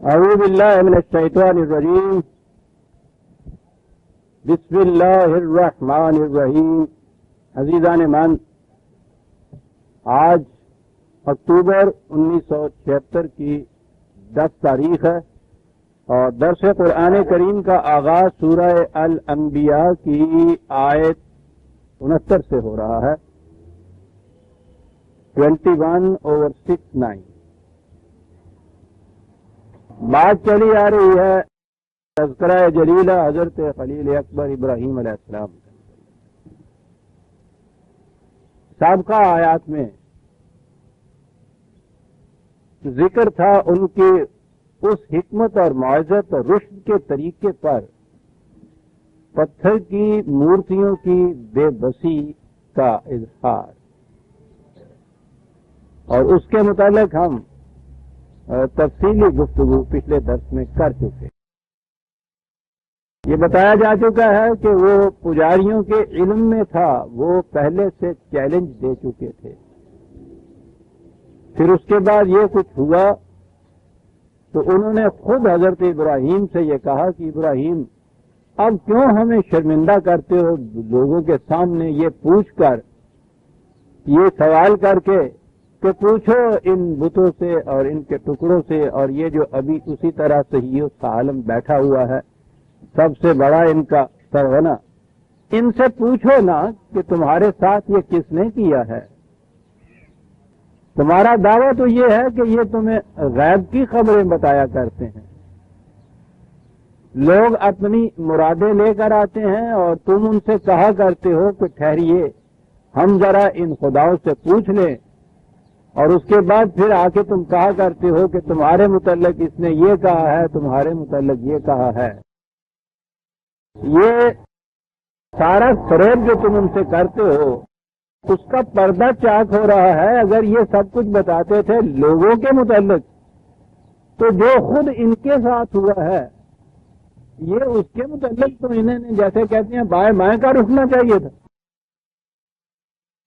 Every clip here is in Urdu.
اعوذ باللہ من الشیطان الرجیم بسم اللہ الرحمن الرحیم۔ عزیزان من، آج اکتوبر 1976 کی 10 تاریخ ہے اور درس قرآن کریم کا آغاز سورہ الانبیاء کی آیت 69 سے ہو رہا ہے، 21/6-9۔ بات چلی آ رہی ہے تذکرہ جلیلہ حضرت خلیل اکبر ابراہیم علیہ السلام۔ سابقہ آیات میں ذکر تھا ان کی اس حکمت اور معزت اور رشد کے طریقے پر پتھر کی مورتیوں کی بے بسی کا اظہار، اور اس کے متعلق ہم تفصیلی گفتگو پچھلے درس میں کر چکے۔ یہ بتایا جا چکا ہے کہ وہ پجاریوں کے علم میں تھا، وہ پہلے سے چیلنج دے چکے تھے۔ پھر اس کے بعد یہ کچھ ہوا تو انہوں نے خود حضرت ابراہیم سے یہ کہا کہ ابراہیم، اب کیوں ہمیں شرمندہ کرتے ہو لوگوں کے سامنے یہ پوچھ کر، یہ سوال کر کے کہ پوچھو ان بتوں سے اور ان کے ٹکڑوں سے، اور یہ جو ابھی اسی طرح صحیح عالم بیٹھا ہوا ہے، سب سے بڑا ان کا سرغنہ، ان سے پوچھو نا کہ تمہارے ساتھ یہ کس نے کیا ہے۔ تمہارا دعویٰ تو یہ ہے کہ یہ تمہیں غیب کی خبریں بتایا کرتے ہیں، لوگ اپنی مرادیں لے کر آتے ہیں اور تم ان سے کہا کرتے ہو کہ ٹھہریے ہم ذرا ان خداؤں سے پوچھ لیں، اور اس کے بعد پھر آ کے تم کہا کرتے ہو کہ تمہارے متعلق اس نے یہ کہا ہے، تمہارے متعلق یہ کہا ہے۔ یہ سارا فریب جو تم ان سے کرتے ہو اس کا پردہ چاک ہو رہا ہے۔ اگر یہ سب کچھ بتاتے تھے لوگوں کے متعلق تو جو خود ان کے ساتھ ہوا ہے یہ اس کے متعلق تو انہیں نے جیسے کہتے ہیں بائیں بائیں کا رکنا چاہیے تھا۔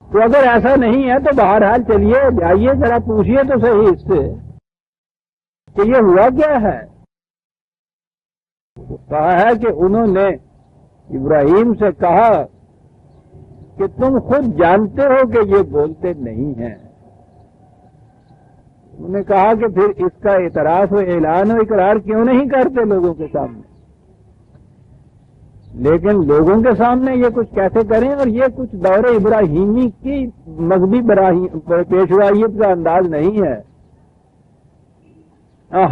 تو اگر ایسا نہیں ہے تو بہرحال چلیے جائیے ذرا پوچھیے تو صحیح اس سے کہ یہ ہوا کیا ہے۔ کہا ہے کہ انہوں نے ابراہیم سے کہا کہ تم خود جانتے ہو کہ یہ بولتے نہیں ہیں۔ انہوں نے کہا کہ پھر اس کا اعتراف و اعلان و اقرار کیوں نہیں کرتے لوگوں کے سامنے؟ لیکن لوگوں کے سامنے یہ کچھ کیسے کریں؟ اور یہ کچھ دور ابراہیمی کی مذہبی پیشوائیت کا انداز نہیں ہے۔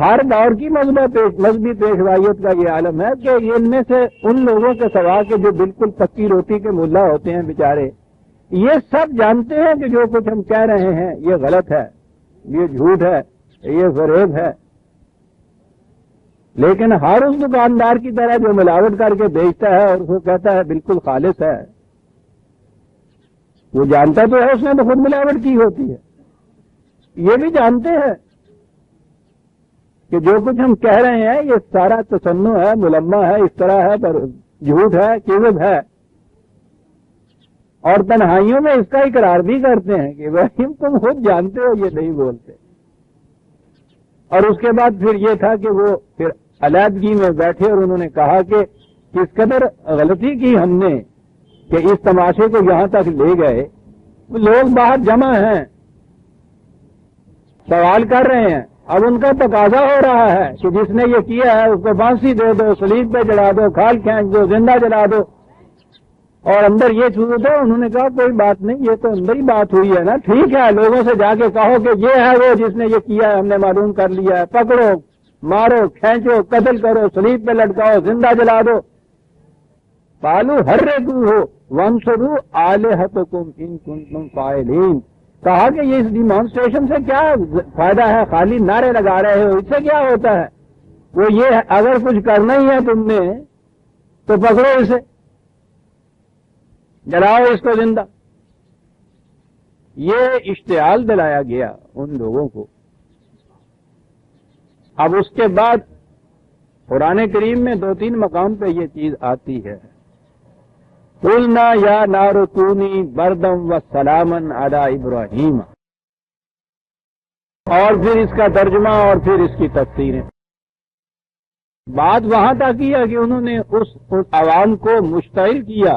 ہر دور کی مذہبی پیشوائیت کا یہ عالم ہے کہ ان میں سے ان لوگوں کے سوا کے جو بالکل پکی روٹی کے ملا ہوتے ہیں بیچارے، یہ سب جانتے ہیں کہ جو کچھ ہم کہہ رہے ہیں یہ غلط ہے، یہ جھوٹ ہے، یہ فریب ہے۔ لیکن ہر اس دکاندار کی طرح جو ملاوٹ کر کے بیچتا ہے اور اس کو کہتا ہے بالکل خالص ہے، وہ جانتا تو ہے اس نے تو خود ملاوٹ کی ہوتی ہے۔ یہ بھی جانتے ہیں کہ جو کچھ ہم کہہ رہے ہیں یہ سارا تصنع ہے، ملمہ ہے، اس طرح ہے، پر جھوٹ ہے، کذب ہے، اور تنہائیوں میں اس کا اقرار بھی کرتے ہیں کہ ابراہیم تم خود جانتے ہو یہ نہیں بولتے۔ اور اس کے بعد پھر یہ تھا کہ وہ پھر علیحدگی میں بیٹھے اور انہوں نے کہا کہ کس قدر غلطی کی ہم نے کہ اس تماشے کو یہاں تک لے گئے، لوگ باہر جمع ہیں، سوال کر رہے ہیں، اب ان کا تقاضا ہو رہا ہے کہ جس نے یہ کیا ہے اس کو پھانسی دے دو، صلیب پہ چڑھا دو، کھال کھینچ دو، زندہ جلا دو، اور اندر یہ چھوٹ دو۔ انہوں نے کہا کوئی بات نہیں، یہ تو اندر ہی بات ہوئی ہے نا، ٹھیک ہے لوگوں سے جا کے کہو کہ یہ ہے وہ جس نے یہ کیا ہے، ہم نے معلوم کر لیا ہے، پکڑو، مارو، کھینچو، قتل کرو، صلیب پہ لٹکاؤ، زندہ جلا دو۔ قالوا حرقوہ وانصروا آلہتکم ان کنتم فاعلین۔ کہا کہ یہ اس ڈیمانسٹریشن سے کیا فائدہ ہے، خالی نعرے لگا رہے ہو، اس سے کیا ہوتا ہے؟ وہ یہ ہے اگر کچھ کرنا ہی ہے تم نے تو پکڑو اسے، جلاؤ اس کو زندہ۔ یہ اشتعال دلایا گیا ان لوگوں کو۔ اب اس کے بعد قرآن کریم میں 2-3 مقام پہ یہ چیز آتی ہے، قلنا یا نار کونی بردم و سلامن علی ابراہیم، اور پھر اس کا ترجمہ اور پھر اس کی تفسیریں۔ بات وہاں تک کیا کہ انہوں نے اس عوام کو مشتعل کیا،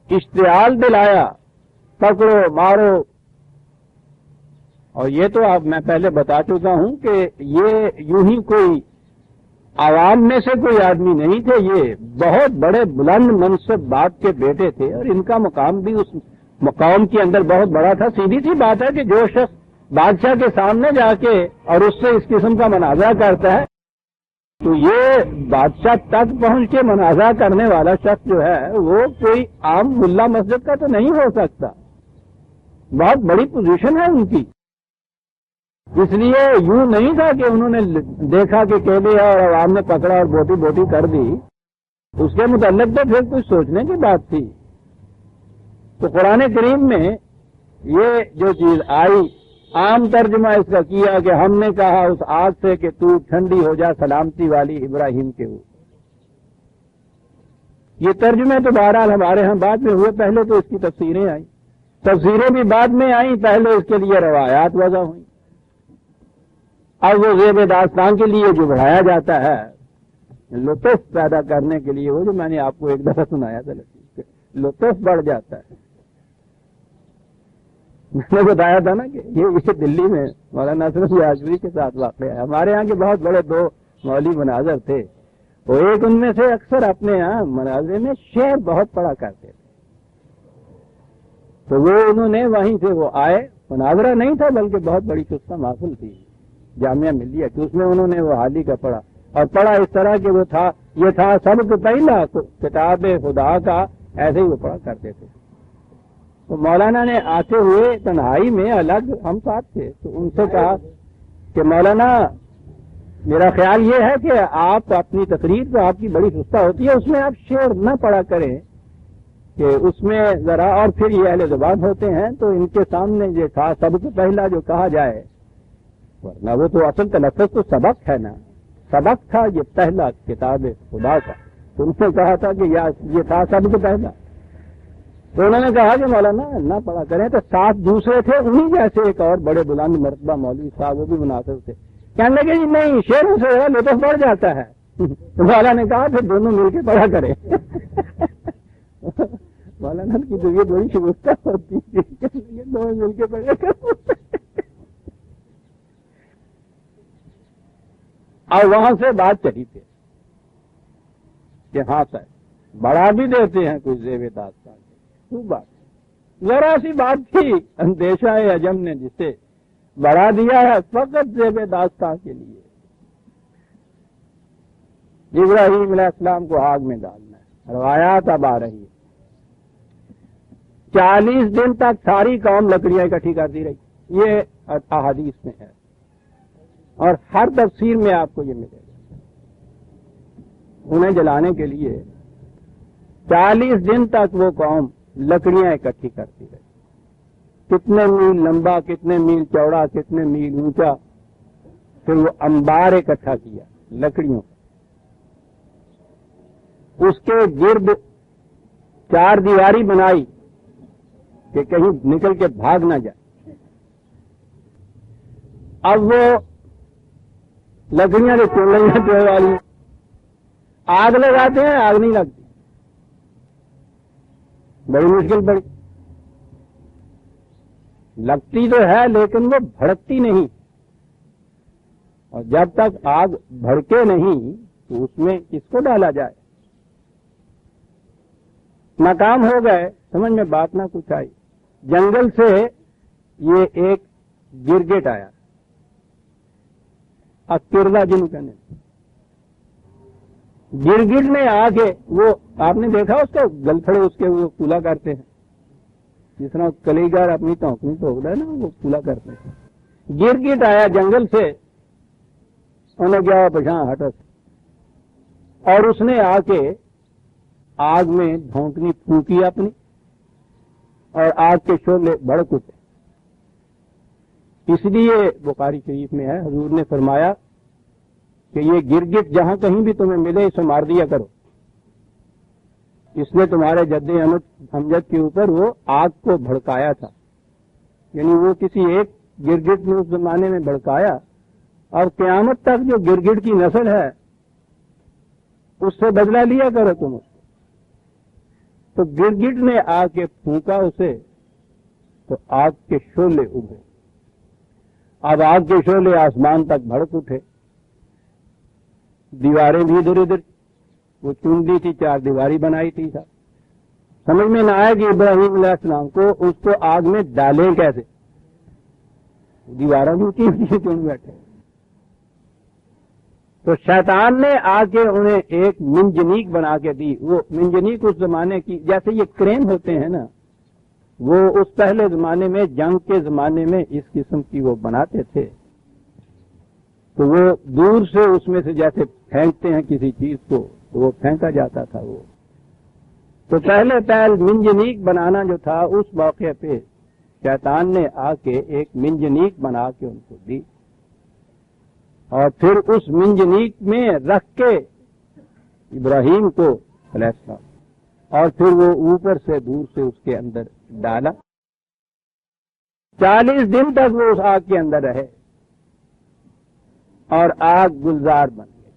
اشتعال دلایا، پکڑو مارو. اور یہ تو آپ میں پہلے بتا چکا ہوں کہ یہ یوں ہی کوئی عوام میں سے کوئی آدمی نہیں تھے، یہ بہت بڑے بلند منصب باپ کے بیٹے تھے، اور ان کا مقام بھی اس مقام کے اندر بہت بڑا تھا. سیدھی سی بات ہے کہ جو شخص بادشاہ کے سامنے جا کے اور اس سے اس قسم کا مناظرہ کرتا ہے تو یہ بادشاہ تک پہنچ کے مناظرہ کرنے والا شخص جو ہے وہ کوئی عام ملا مسجد کا تو نہیں ہو سکتا. بہت بڑی پوزیشن ہے ان کی. اس لیے یوں نہیں تھا کہ انہوں نے دیکھا کہ کیلے ہے اور عوام نے پکڑا اور بوٹی بوٹی کر دی. اس کے متعلق تو پھر کچھ سوچنے کی بات تھی. تو قرآن کریم میں یہ جو چیز آئی، عام ترجمہ اس کا کیا کہ ہم نے کہا اس آگ سے کہ تو ٹھنڈی ہو جا سلامتی والی ابراہیم کے اوپر. یہ ترجمے تو بہرحال ہمارے ہاں بعد میں ہوئے، پہلے تو اس کی تفسیریں آئیں، تفسیریں بھی بعد میں آئیں، پہلے اس کے لیے روایات وضع ہوئیں. اب وہ زیب داستان کے لیے جو بڑھایا جاتا ہے لطف پیدا کرنے کے لیے، وہ جو میں نے آپ کو ایک دفعہ سنایا تھا لطف بڑھ جاتا ہے. میں نے بتایا تھا نا کہ یہ دلی میں مولانا ناصر علی آجوری کے ساتھ واقع ہے. ہمارے ہاں کے بہت بڑے دو مولوی مناظر تھے، وہ ایک ان میں سے اکثر اپنے یہاں مناظرے میں شعر بہت پڑھا کرتے تھے. تو وہ انہوں نے وہیں سے وہ آئے، مناظرہ نہیں تھا بلکہ بہت بڑی چستہ محفل تھی جامعہ ملیہ کہ اس میں انہوں نے وہ حالی کا پڑھا، اور پڑھا اس طرح کہ وہ تھا یہ تھا سب کو پہلا کتاب خدا کا، ایسے ہی وہ پڑھا کرتے تھے. تو مولانا نے آتے ہوئے تنہائی میں الگ ہم ساتھ تھے تو ان سے کہا کہ مولانا میرا خیال یہ ہے کہ آپ اپنی تقریر تو آپ کی بڑی سستہ ہوتی ہے، اس میں آپ شعر نہ پڑھا کریں کہ اس میں ذرا، اور پھر یہ اہل زبان ہوتے ہیں تو ان کے سامنے یہ تھا سب کو پہلا جو کہا جائے، ورنہ وہ تو اصل تلفظ تو سبق ہے نا، سبق تھا یہ پہلا کتاب خدا کا. تو ان سے کہا تھا کہ یہ تھا سب کو پہلا. تو انہوں نے کہا کہ مولانا نہ پڑھا کریں. تو ساتھ دوسرے تھے انہی جیسے ایک اور بڑے بلند مرتبہ مولوی صاحب، وہ بھی مناسب تھے، کہنے لگے جی نہیں شعروں سے لطف بڑھ جاتا ہے. تو مولانا نے کہا پھر دونوں مل کے پڑھا کریں. مولانا کی تو یہ بڑی شگفتہ ہوتی ہے، دونوں مل کے پڑھا کریں. اور وہاں سے بات چلی تھی کہ ہاں سر بڑھا بھی دیتے ہیں کچھ زیب داستان. خوب بات، ذرا سی بات تھی، اندیشہ عجم نے جسے بڑھا دیا ہے فقط زیب داستان کے لیے. ابراہیم علیہ السلام کو آگ میں ڈالنا ہے. روایات اب آ رہی ہے 40 دن تک ساری قوم لکڑیاں اکٹھی کرتی رہی، یہ احادیث میں ہے اور ہر تفسیر میں آپ کو یہ ملے گا. انہیں جلانے کے لیے 40 دن تک وہ قوم لکڑیاں اکٹھی کرتی رہی. کتنے میل لمبا، کتنے میل چوڑا، کتنے میل اونچا. پھر وہ انبار اکٹھا کیا لکڑیوں کا، اس کے گرد 4 دیواری بنائی کہ کہیں نکل کے بھاگ نہ جائے. اب وہ لکڑیاں جو چل رہی ہیں ٹوئے والی، آگ لگاتے ہیں آگ نہیں لگتی، بڑی مشکل پڑی. لگتی تو ہے لیکن وہ بھڑکتی نہیں، اور جب تک آگ بھڑکے نہیں تو اس میں کس کو ڈالا جائے. ناکام ہو گئے، سمجھ میں بات نہ کچھ آئی. جنگل سے یہ ایک گرگٹ آیا، اکردہ جن کہنے. گرگٹ نے آ کے وہ آپ نے دیکھا اس کا گلفڑے اس کے وہ کولا کرتے ہیں، جس طرح کلیگار اپنی توکنی ٹوکتا ہے نا وہ کولا کرتے ہیں. گرگٹ آیا جنگل سے، انہیں کیا پچھاں ہٹس، اور اس نے آ کے آگ میں دھونکنی پھونکی اپنی، اور آگ کے شعلے بھڑک اٹھے. اس لیے بخاری شریف میں ہے حضور نے فرمایا کہ یہ گرگٹ جہاں کہیں بھی تمہیں ملے اسے مار دیا کرو. اس نے تمہارے جد امجد کے اوپر وہ آگ کو بھڑکایا تھا، یعنی وہ کسی ایک گرگٹ نے اس زمانے میں بھڑکایا، اور قیامت تک جو گرگٹ کی نسل ہے اس سے بدلہ لیا کرو تم اس کو۔ تو گرگٹ نے آ کے پھونکا اسے تو آگ کے شعلے اگے۔ اب آگ کے شعلے آسمان تک بھڑک اٹھے، دیواریں بھی ادھر ادھر وہ چن دی تھی، چار دیواری بنائی تھی سب۔ سمجھ میں نہ آئے کہ ابراہیم علیہ السلام کو اس کو آگ میں ڈالیں کیسے، دیواروں بھی اونچی چن بیٹھے۔ تو شیطان نے آ کے انہیں ایک منجنیق بنا کے دی۔ وہ منجنیق اس زمانے کی، جیسے یہ کرین ہوتے ہیں نا، وہ اس پہلے زمانے میں جنگ کے زمانے میں اس قسم کی وہ بناتے تھے، تو وہ دور سے اس میں سے جیسے پھینکتے ہیں کسی چیز کو تو وہ پھینکا جاتا تھا۔ وہ تو پہلے منجنیق بنانا جو تھا، اس موقع پہ شیطان نے آ کے ایک منجنیق بنا کے ان کو دی، اور پھر اس منجنیق میں رکھ کے ابراہیم کو علیہ السلام، اور پھر وہ اوپر سے دور سے اس کے اندر ڈالا۔ 40 دن تک وہ اس آگ کے اندر رہے اور آگ گلزار بن گئی،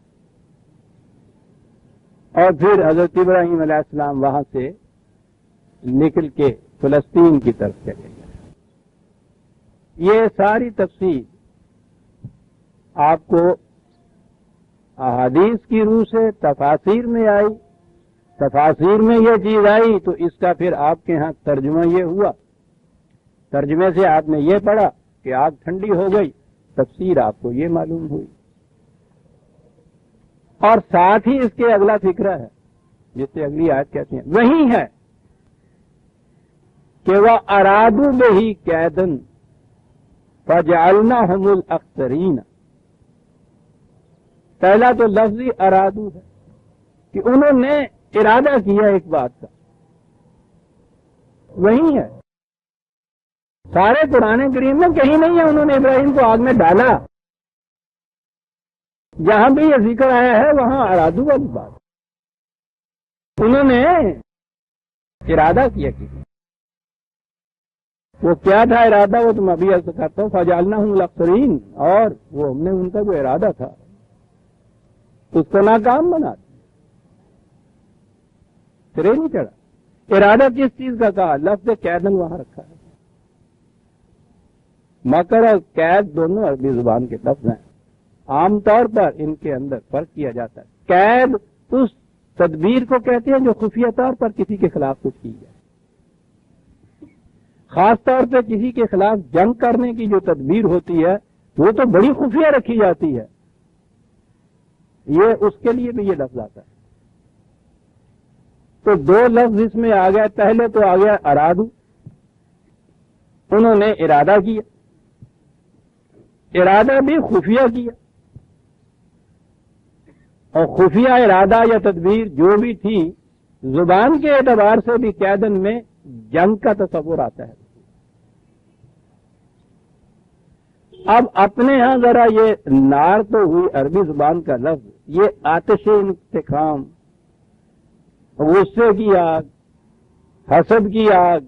اور پھر حضرت ابراہیم علیہ السلام وہاں سے نکل کے فلسطین کی طرف چلے گئے۔ یہ ساری تفصیل آپ کو احادیث کی روح سے تفاسیر میں آئی، تفاسیر میں یہ چیز آئی تو اس کا پھر آپ کے ہاں ترجمہ یہ ہوا، ترجمے سے آپ نے یہ پڑھا کہ آگ ٹھنڈی ہو گئی، تفسیر آپ کو یہ معلوم ہوئی۔ اور ساتھ ہی اس کے اگلا فکرہ ہے جسے اگلی آیت کہتے ہیں، وہی ہے کہ وہ ارادو بہی قیدن فجعلناہم الاخسرین۔ پہلا تو لفظی ارادو ہے کہ انہوں نے ارادہ کیا ایک بات کا، وہی ہے۔ سارے قرآن کریم میں کہیں نہیں ہے انہوں نے ابراہیم کو آگ میں ڈالا، جہاں بھی یہ ذکر آیا ہے وہاں ارادو والی بات، انہوں نے ارادہ کیا کہ وہ کیا تھا ارادہ، وہ تم ابھی عرض کرتا ہوں، فجعلناہم الاخسرین، اور وہ ہم نے ان کا جو ارادہ تھا اس کو ناکام بنا دیا، سرے نہیں چڑھا۔ ارادہ کس چیز کا کہا؟ لفظ قیدن وہاں رکھا ہے۔ مکر اور قید دونوں عربی زبان کے لفظ ہیں، عام طور پر ان کے اندر فرق کیا جاتا ہے۔ قید اس تدبیر کو کہتے ہیں جو خفیہ طور پر کسی کے خلاف کچھ کی جائے، خاص طور پہ کسی کے خلاف جنگ کرنے کی جو تدبیر ہوتی ہے وہ تو بڑی خفیہ رکھی جاتی ہے، یہ اس کے لیے بھی یہ لفظ آتا ہے۔ تو دو لفظ اس میں آ گیا، پہلے تو آ گیا ارادو، انہوں نے ارادہ کیا، ارادہ بھی خفیہ کیا، اور خفیہ ارادہ یا تدبیر جو بھی تھی زبان کے اعتبار سے بھی قیدن میں جنگ کا تصور آتا ہے۔ اب اپنے ہاں ذرا یہ نار تو ہوئی عربی زبان کا لفظ، یہ آتش انتقام، غصے کی آگ، حسد کی آگ،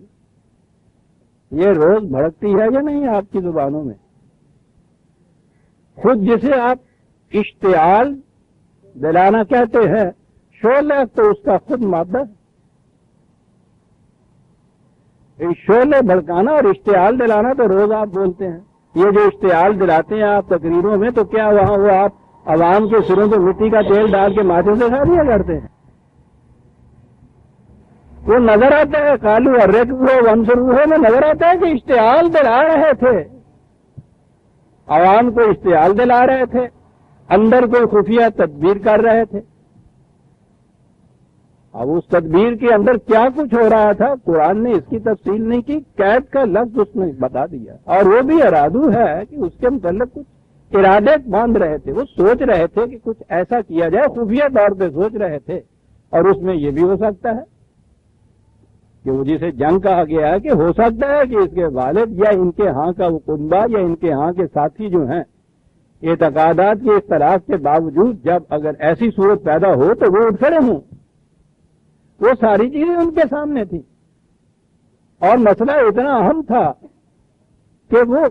یہ روز بھڑکتی ہے یا نہیں آپ کی زبانوں میں؟ خود جسے آپ اشتعال دلانا کہتے ہیں، شعلہ تو اس کا خود مادہ ہے۔ شعلے بھڑکانا اور اشتعال دلانا تو روز آپ بولتے ہیں۔ یہ جو اشتعال دلاتے ہیں آپ تقریروں میں، تو کیا وہاں وہ آپ عوام کے سروں پہ مٹی کا تیل ڈال کے ماتھے سے کھا دیا کرتے ہیں؟ وہ نظر آتا ہے، کالو ارک ونسروہ میں نظر آتا ہے کہ اشتعال دلا رہے تھے، عوام کو اشتعال دلا رہے تھے، اندر کوئی خفیہ تدبیر کر رہے تھے۔ اب اس تدبیر کے اندر کیا کچھ ہو رہا تھا قرآن نے اس کی تفصیل نہیں کی، قید کا لفظ اس نے بتا دیا، اور وہ بھی ارادو ہے کہ اس کے متعلق کچھ ارادے باندھ رہے تھے، وہ سوچ رہے تھے کہ کچھ ایسا کیا جائے، خفیہ طور پہ سوچ رہے تھے۔ اور اس میں یہ بھی ہو سکتا ہے کہ وہ جسے جنگ کہا گیا ہے کہ ہو سکتا ہے کہ اس کے والد یا ان کے ہاں کا وہ کنبہ یا ان کے ہاں کے ساتھی جو ہیں، اعتقادات کے اختلاف کے باوجود جب اگر ایسی صورت پیدا ہو تو وہ اٹھ کھڑے ہوں۔ وہ ساری چیزیں ان کے سامنے تھی، اور مسئلہ اتنا اہم تھا کہ وہ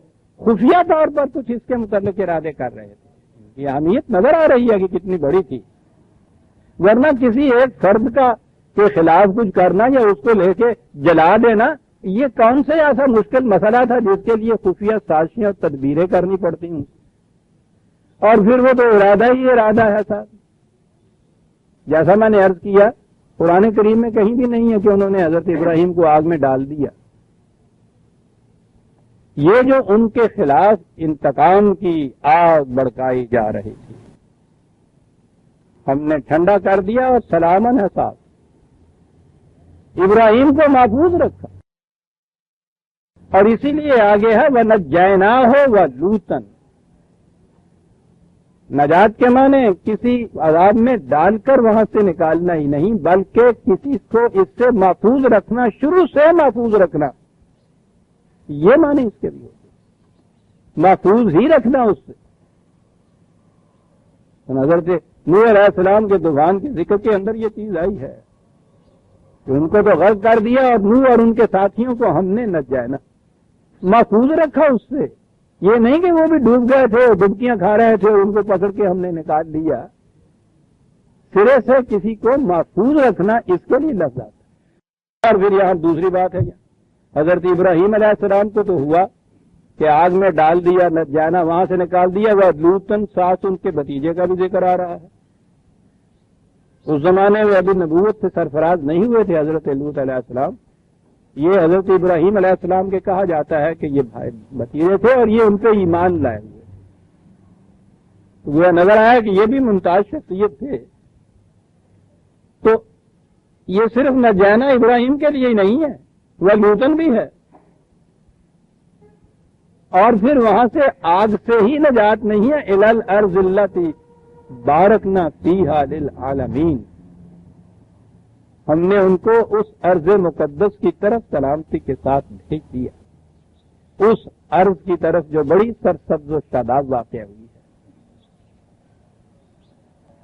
خفیہ طور پر کچھ اس کے متعلق ارادے کر رہے تھے۔ یہ اہمیت نظر آ رہی ہے کہ کتنی بڑی تھی۔ ورنہ کسی ایک فرد کا کے خلاف کچھ کرنا یا اس کو لے کے جلا دینا، یہ کون سے ایسا مشکل مسئلہ تھا جس کے لیے خفیہ سازشیں اور تدبیریں کرنی پڑتی ہوں؟ اور پھر وہ تو ارادہ ہی ارادہ ہے صاحب. جیسا میں نے عرض کیا، قرآن کریم میں کہیں بھی نہیں ہے کہ انہوں نے حضرت ابراہیم کو آگ میں ڈال دیا. یہ جو ان کے خلاف انتقام کی آگ بڑکائی جا رہی تھی، ہم نے ٹھنڈا کر دیا اور سلامن ہے صاحب. ابراہیم کو محفوظ رکھا، اور اسی لیے آگے ہے وَنَجَّيْنَاهُ وَلُوطًا. نجات کے معنی کسی عذاب میں ڈال کر وہاں سے نکالنا ہی نہیں، بلکہ کسی کو اس سے محفوظ رکھنا، شروع سے محفوظ رکھنا، یہ معنی اس کے بھی ہوتے، محفوظ ہی رکھنا اس سے. حضرت نوح علیہ السلام کے طوفان کے ذکر کے اندر یہ چیز آئی ہے کہ ان کو تو غرق کر دیا، اور نوح اور ان کے ساتھیوں کو ہم نے نجانا، محفوظ رکھا اس سے. یہ نہیں کہ وہ بھی ڈوب گئے تھے، ڈبکیاں کھا رہے تھے، ان کو پکڑ کے ہم نے نکال لیا. سرے سے کسی کو محفوظ رکھنا، اس کے لیے لفظ آتا ہے. اور پھر یہاں دوسری بات ہے، حضرت ابراہیم علیہ السلام کو تو ہوا کہ آگ میں ڈال دیا، جانا وہاں سے نکال دیا، وہ لوطن ساتھ ان کے بھتیجے کا بھی ذکر آ رہا ہے. اس زمانے میں ابھی نبوت سے سرفراز نہیں ہوئے تھے حضرت لوط علیہ السلام. یہ حضرت ابراہیم علیہ السلام کے کہا جاتا ہے کہ یہ بھائی بھتیجے تھے اور یہ ان پہ ایمان لائے ہوئے. وہ نظر آیا کہ یہ بھی ممتاز شخصیت تھے. تو یہ صرف نجانا ابراہیم کے لیے ہی نہیں ہے، وہ لوطن بھی ہے. اور پھر وہاں سے آگ سے ہی نجات نہیں ہے، الی الارض التی بارکنا فیہا للعالمین. ہم نے ان کو اس ارض مقدس کی طرف سلامتی کے ساتھ بھیج دیا، اس ارض کی طرف جو بڑی سرسبز و شاداب واقع ہوئی ہے.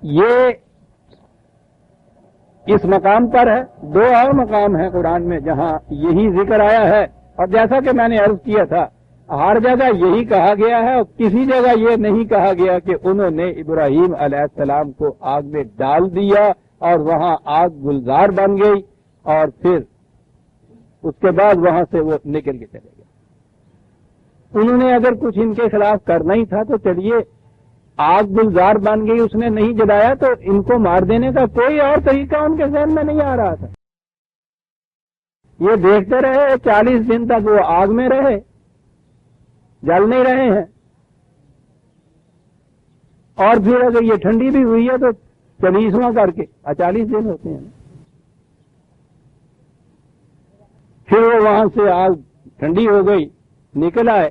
یہ اس مقام پر ہے. دو اور مقام ہیں قرآن میں جہاں یہی ذکر آیا ہے، اور جیسا کہ میں نے عرض کیا تھا، ہر جگہ یہی کہا گیا ہے، اور کسی جگہ یہ نہیں کہا گیا کہ انہوں نے ابراہیم علیہ السلام کو آگ میں ڈال دیا اور وہاں آگ گلزار بن گئی، اور پھر اس کے بعد وہاں سے وہ نکل کے چلے گئے. انہوں نے اگر کچھ ان کے خلاف کرنا ہی تھا تو چلیے، آگ گلزار بن گئی، اس نے نہیں جلایا تو ان کو مار دینے کا کوئی اور طریقہ ان کے ذہن میں نہیں آ رہا تھا. یہ دیکھتے رہے 40 دن تک وہ آگ میں رہے، جل نہیں رہے ہیں، اور پھر اگر یہ ٹھنڈی بھی ہوئی ہے تو 40واں کر کے 40 دن ہوتے ہیں. پھر وہ وہاں سے آگ ٹھنڈی ہو گئی، نکل آئے،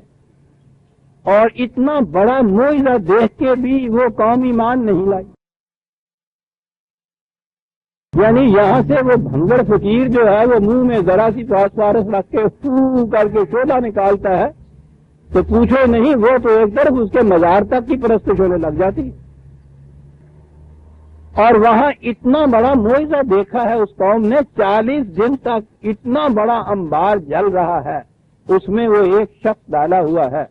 اور اتنا بڑا معجزہ دیکھ کے بھی وہ قوم ایمان نہیں لائی. یعنی یہاں سے وہ بھنگڑ فقیر جو ہے وہ منہ میں ذرا سی فاسفورس رکھ کے فو کر کے شعلہ نکالتا ہے تو پوچھو نہیں، وہ تو ایک طرف اس کے مزار تک کی پرستش ہونے لگ جاتی. اور وہاں اتنا بڑا معجزہ دیکھا ہے اس قوم نے، 40 دن تک اتنا بڑا انبار جل رہا ہے، اس میں وہ ایک شخص ڈالا ہوا ہے،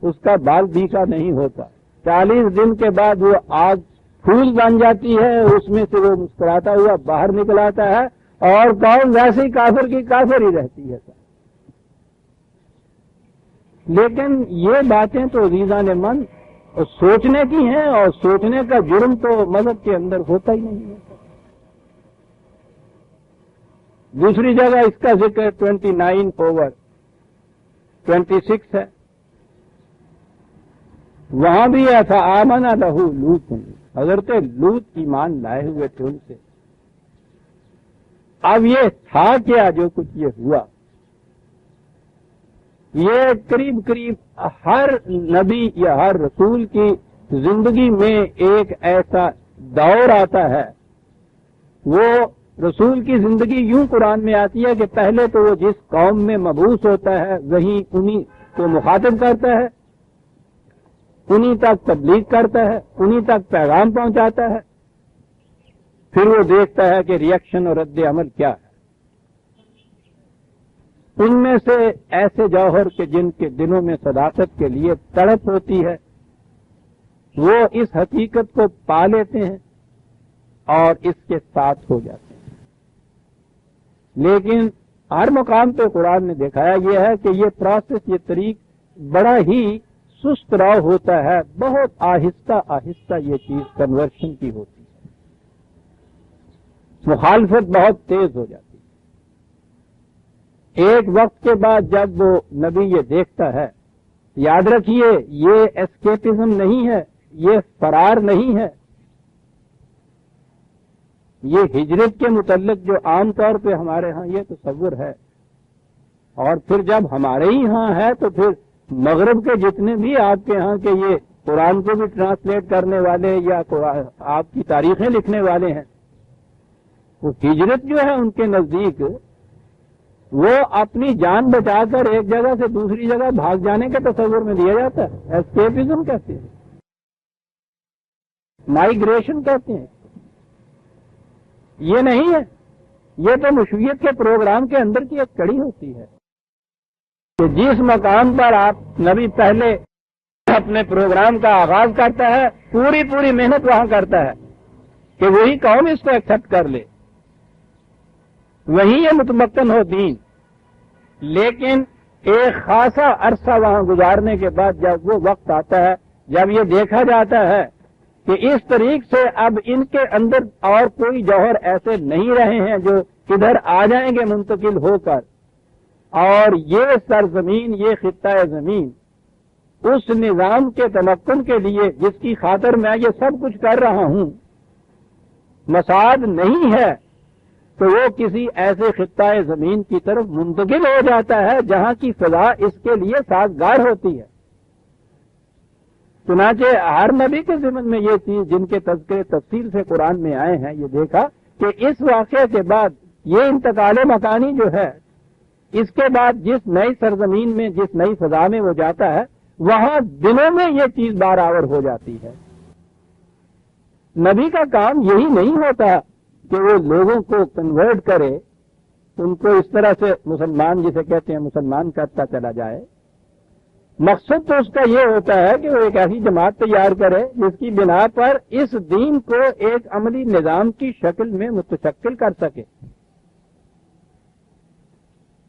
اس کا بال بیکا نہیں ہوتا. 40 دن کے بعد وہ آگ پھول بن جاتی ہے، اس میں سے وہ مسکراتا ہوا باہر نکل آتا ہے، اور قوم ویسے ہی کافر کی کافر ہی رہتی ہے. لیکن یہ باتیں تو عزیزان من سوچنے کی ہیں، اور سوچنے کا جرم تو مذہب کے اندر ہوتا ہی نہیں ہے. دوسری جگہ اس کا ذکر 29/26 ہے، وہاں بھی ایسا آمن لہو لوط، حضرت لوط ایمان لائے ہوئے تھے ان سے. اب یہ تھا کیا جو کچھ یہ ہوا؟ یہ قریب قریب ہر نبی یا ہر رسول کی زندگی میں ایک ایسا دور آتا ہے. وہ رسول کی زندگی یوں قرآن میں آتی ہے کہ پہلے تو وہ جس قوم میں مبعوث ہوتا ہے وہیں انہی کو مخاطب کرتا ہے، انہی تک تبلیغ کرتا ہے، انہی تک پیغام پہنچاتا ہے. پھر وہ دیکھتا ہے کہ ری ایکشن اور رد عمل کیا ہے. ان میں سے ایسے جوہر کے جن کے دلوں میں صداقت کے لیے تڑپ ہوتی ہے، وہ اس حقیقت کو پا لیتے ہیں اور اس کے ساتھ ہو جاتے ہیں. لیکن ہر مقام پہ قرآن نے دکھایا یہ ہے کہ یہ پروسیس، یہ طریق بڑا ہی سست راہ ہوتا ہے، بہت آہستہ آہستہ یہ چیز کنورشن کی ہوتی ہے، مخالفت بہت تیز ہو جاتی ہے. ایک وقت کے بعد جب وہ نبی یہ دیکھتا ہے، یاد رکھیے یہ اسکیپزم نہیں ہے، یہ فرار نہیں ہے، یہ ہجرت کے متعلق جو عام طور پہ ہمارے ہاں یہ تصور ہے، اور پھر جب ہمارے ہی ہاں ہے تو پھر مغرب کے جتنے بھی آپ کے ہاں کہ یہ قرآن کو بھی ٹرانسلیٹ کرنے والے یا آپ کی تاریخیں لکھنے والے ہیں، وہ ہجرت جو ہے ان کے نزدیک وہ اپنی جان بچا کر ایک جگہ سے دوسری جگہ بھاگ جانے کے تصور میں دیا جاتا ہے. اسکیپزم کہتے ہیں، مائیگریشن کہتے ہیں. یہ نہیں ہے، یہ تو مشیت کے پروگرام کے اندر کی ایک کڑی ہوتی ہے کہ جس مقام پر آپ نبی پہلے اپنے پروگرام کا آغاز کرتا ہے، پوری محنت وہاں کرتا ہے کہ وہی قوم اس کو ایکسپٹ کر لے، وہیں یہ متمکن ہو دین. لیکن ایک خاصا عرصہ وہاں گزارنے کے بعد جب وہ وقت آتا ہے جب یہ دیکھا جاتا ہے کہ اس طریق سے اب ان کے اندر اور کوئی جوہر ایسے نہیں رہے ہیں جو کدھر آ جائیں گے منتقل ہو کر، اور یہ سرزمین، یہ خطہ زمین اس نظام کے تمکن کے لیے جس کی خاطر میں یہ سب کچھ کر رہا ہوں مساعد نہیں ہے، تو وہ کسی ایسے خطہ زمین کی طرف منتقل ہو جاتا ہے جہاں کی فضا اس کے لیے سازگار ہوتی ہے. چنانچہ ہر نبی کے ضمن میں یہ چیز جن کے تذکرے تفصیل سے قرآن میں آئے ہیں، یہ دیکھا کہ اس واقعے کے بعد یہ انتقال مکانی جو ہے، اس کے بعد جس نئی سرزمین میں، جس نئی فضا میں وہ جاتا ہے، وہاں دنوں میں یہ چیز بارآور ہو جاتی ہے. نبی کا کام یہی نہیں ہوتا کہ وہ لوگوں کو کنورٹ کرے، ان کو اس طرح سے مسلمان جسے کہتے ہیں مسلمان کرتا چلا جائے. مقصد تو اس کا یہ ہوتا ہے کہ وہ ایک ایسی جماعت تیار کرے جس کی بنا پر اس دین کو ایک عملی نظام کی شکل میں متشکل کر سکے.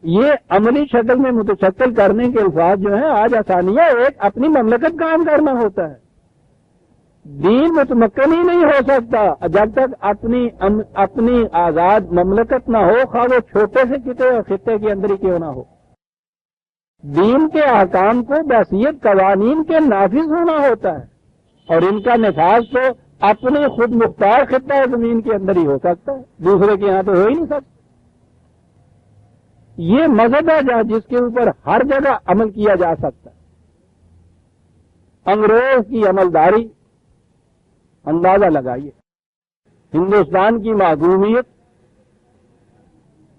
یہ عملی شکل میں متشکل کرنے کے الفاظ جو ہیں آج آسانیاں ایک اپنی مملکت قائم کرنا ہوتا ہے. دین متمکن ہی نہیں ہو سکتا جب تک اپنی آزاد مملکت نہ ہو، خواہ وہ چھوٹے سے کتے اور خطے کے اندر ہی کیوں نہ ہو. دین کے احکام کو بحیثیت قوانین کے نافذ ہونا ہوتا ہے، اور ان کا نفاذ تو اپنے خود مختار خطہ زمین کے اندر ہی ہو سکتا ہے، دوسرے کے یہاں تو ہو ہی نہیں سکتا. یہ مذہب ہے جس کے اوپر ہر جگہ عمل کیا جا سکتا ہے. انگریز کی عملداری اندازہ لگائیے، ہندوستان کی معصومیت،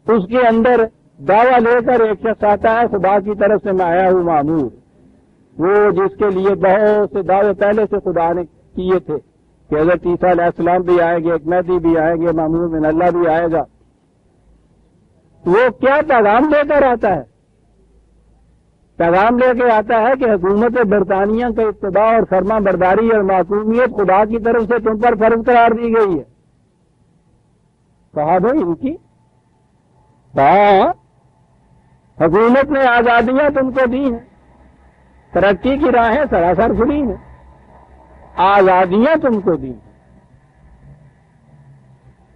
اس کے اندر دعویٰ لے کر ایک شخص آتا ہے خدا کی طرف سے میں آیا ہوں معمور، وہ جس کے لیے بہت سے دعوے پہلے سے خدا نے کیے تھے کہ حضرت عیسیٰ علیہ السلام بھی آئیں گے، ایک مہدی بھی آئیں گے، معمور من اللہ بھی آئے گا. وہ کیا پیغام لے کر آتا ہے؟ پیغام لے کے آتا ہے کہ حکومت برطانیہ کا اتباع اور فرما برداری اور معصومیت خدا کی طرف سے تم پر فرض قرار دی گئی ہے. کہا بھائی ان کی حکومت نے آزادیاں تم کو دی ہیں، ترقی کی راہیں سراسر کھلی ہیں، آزادیاں تم کو دی ہیں.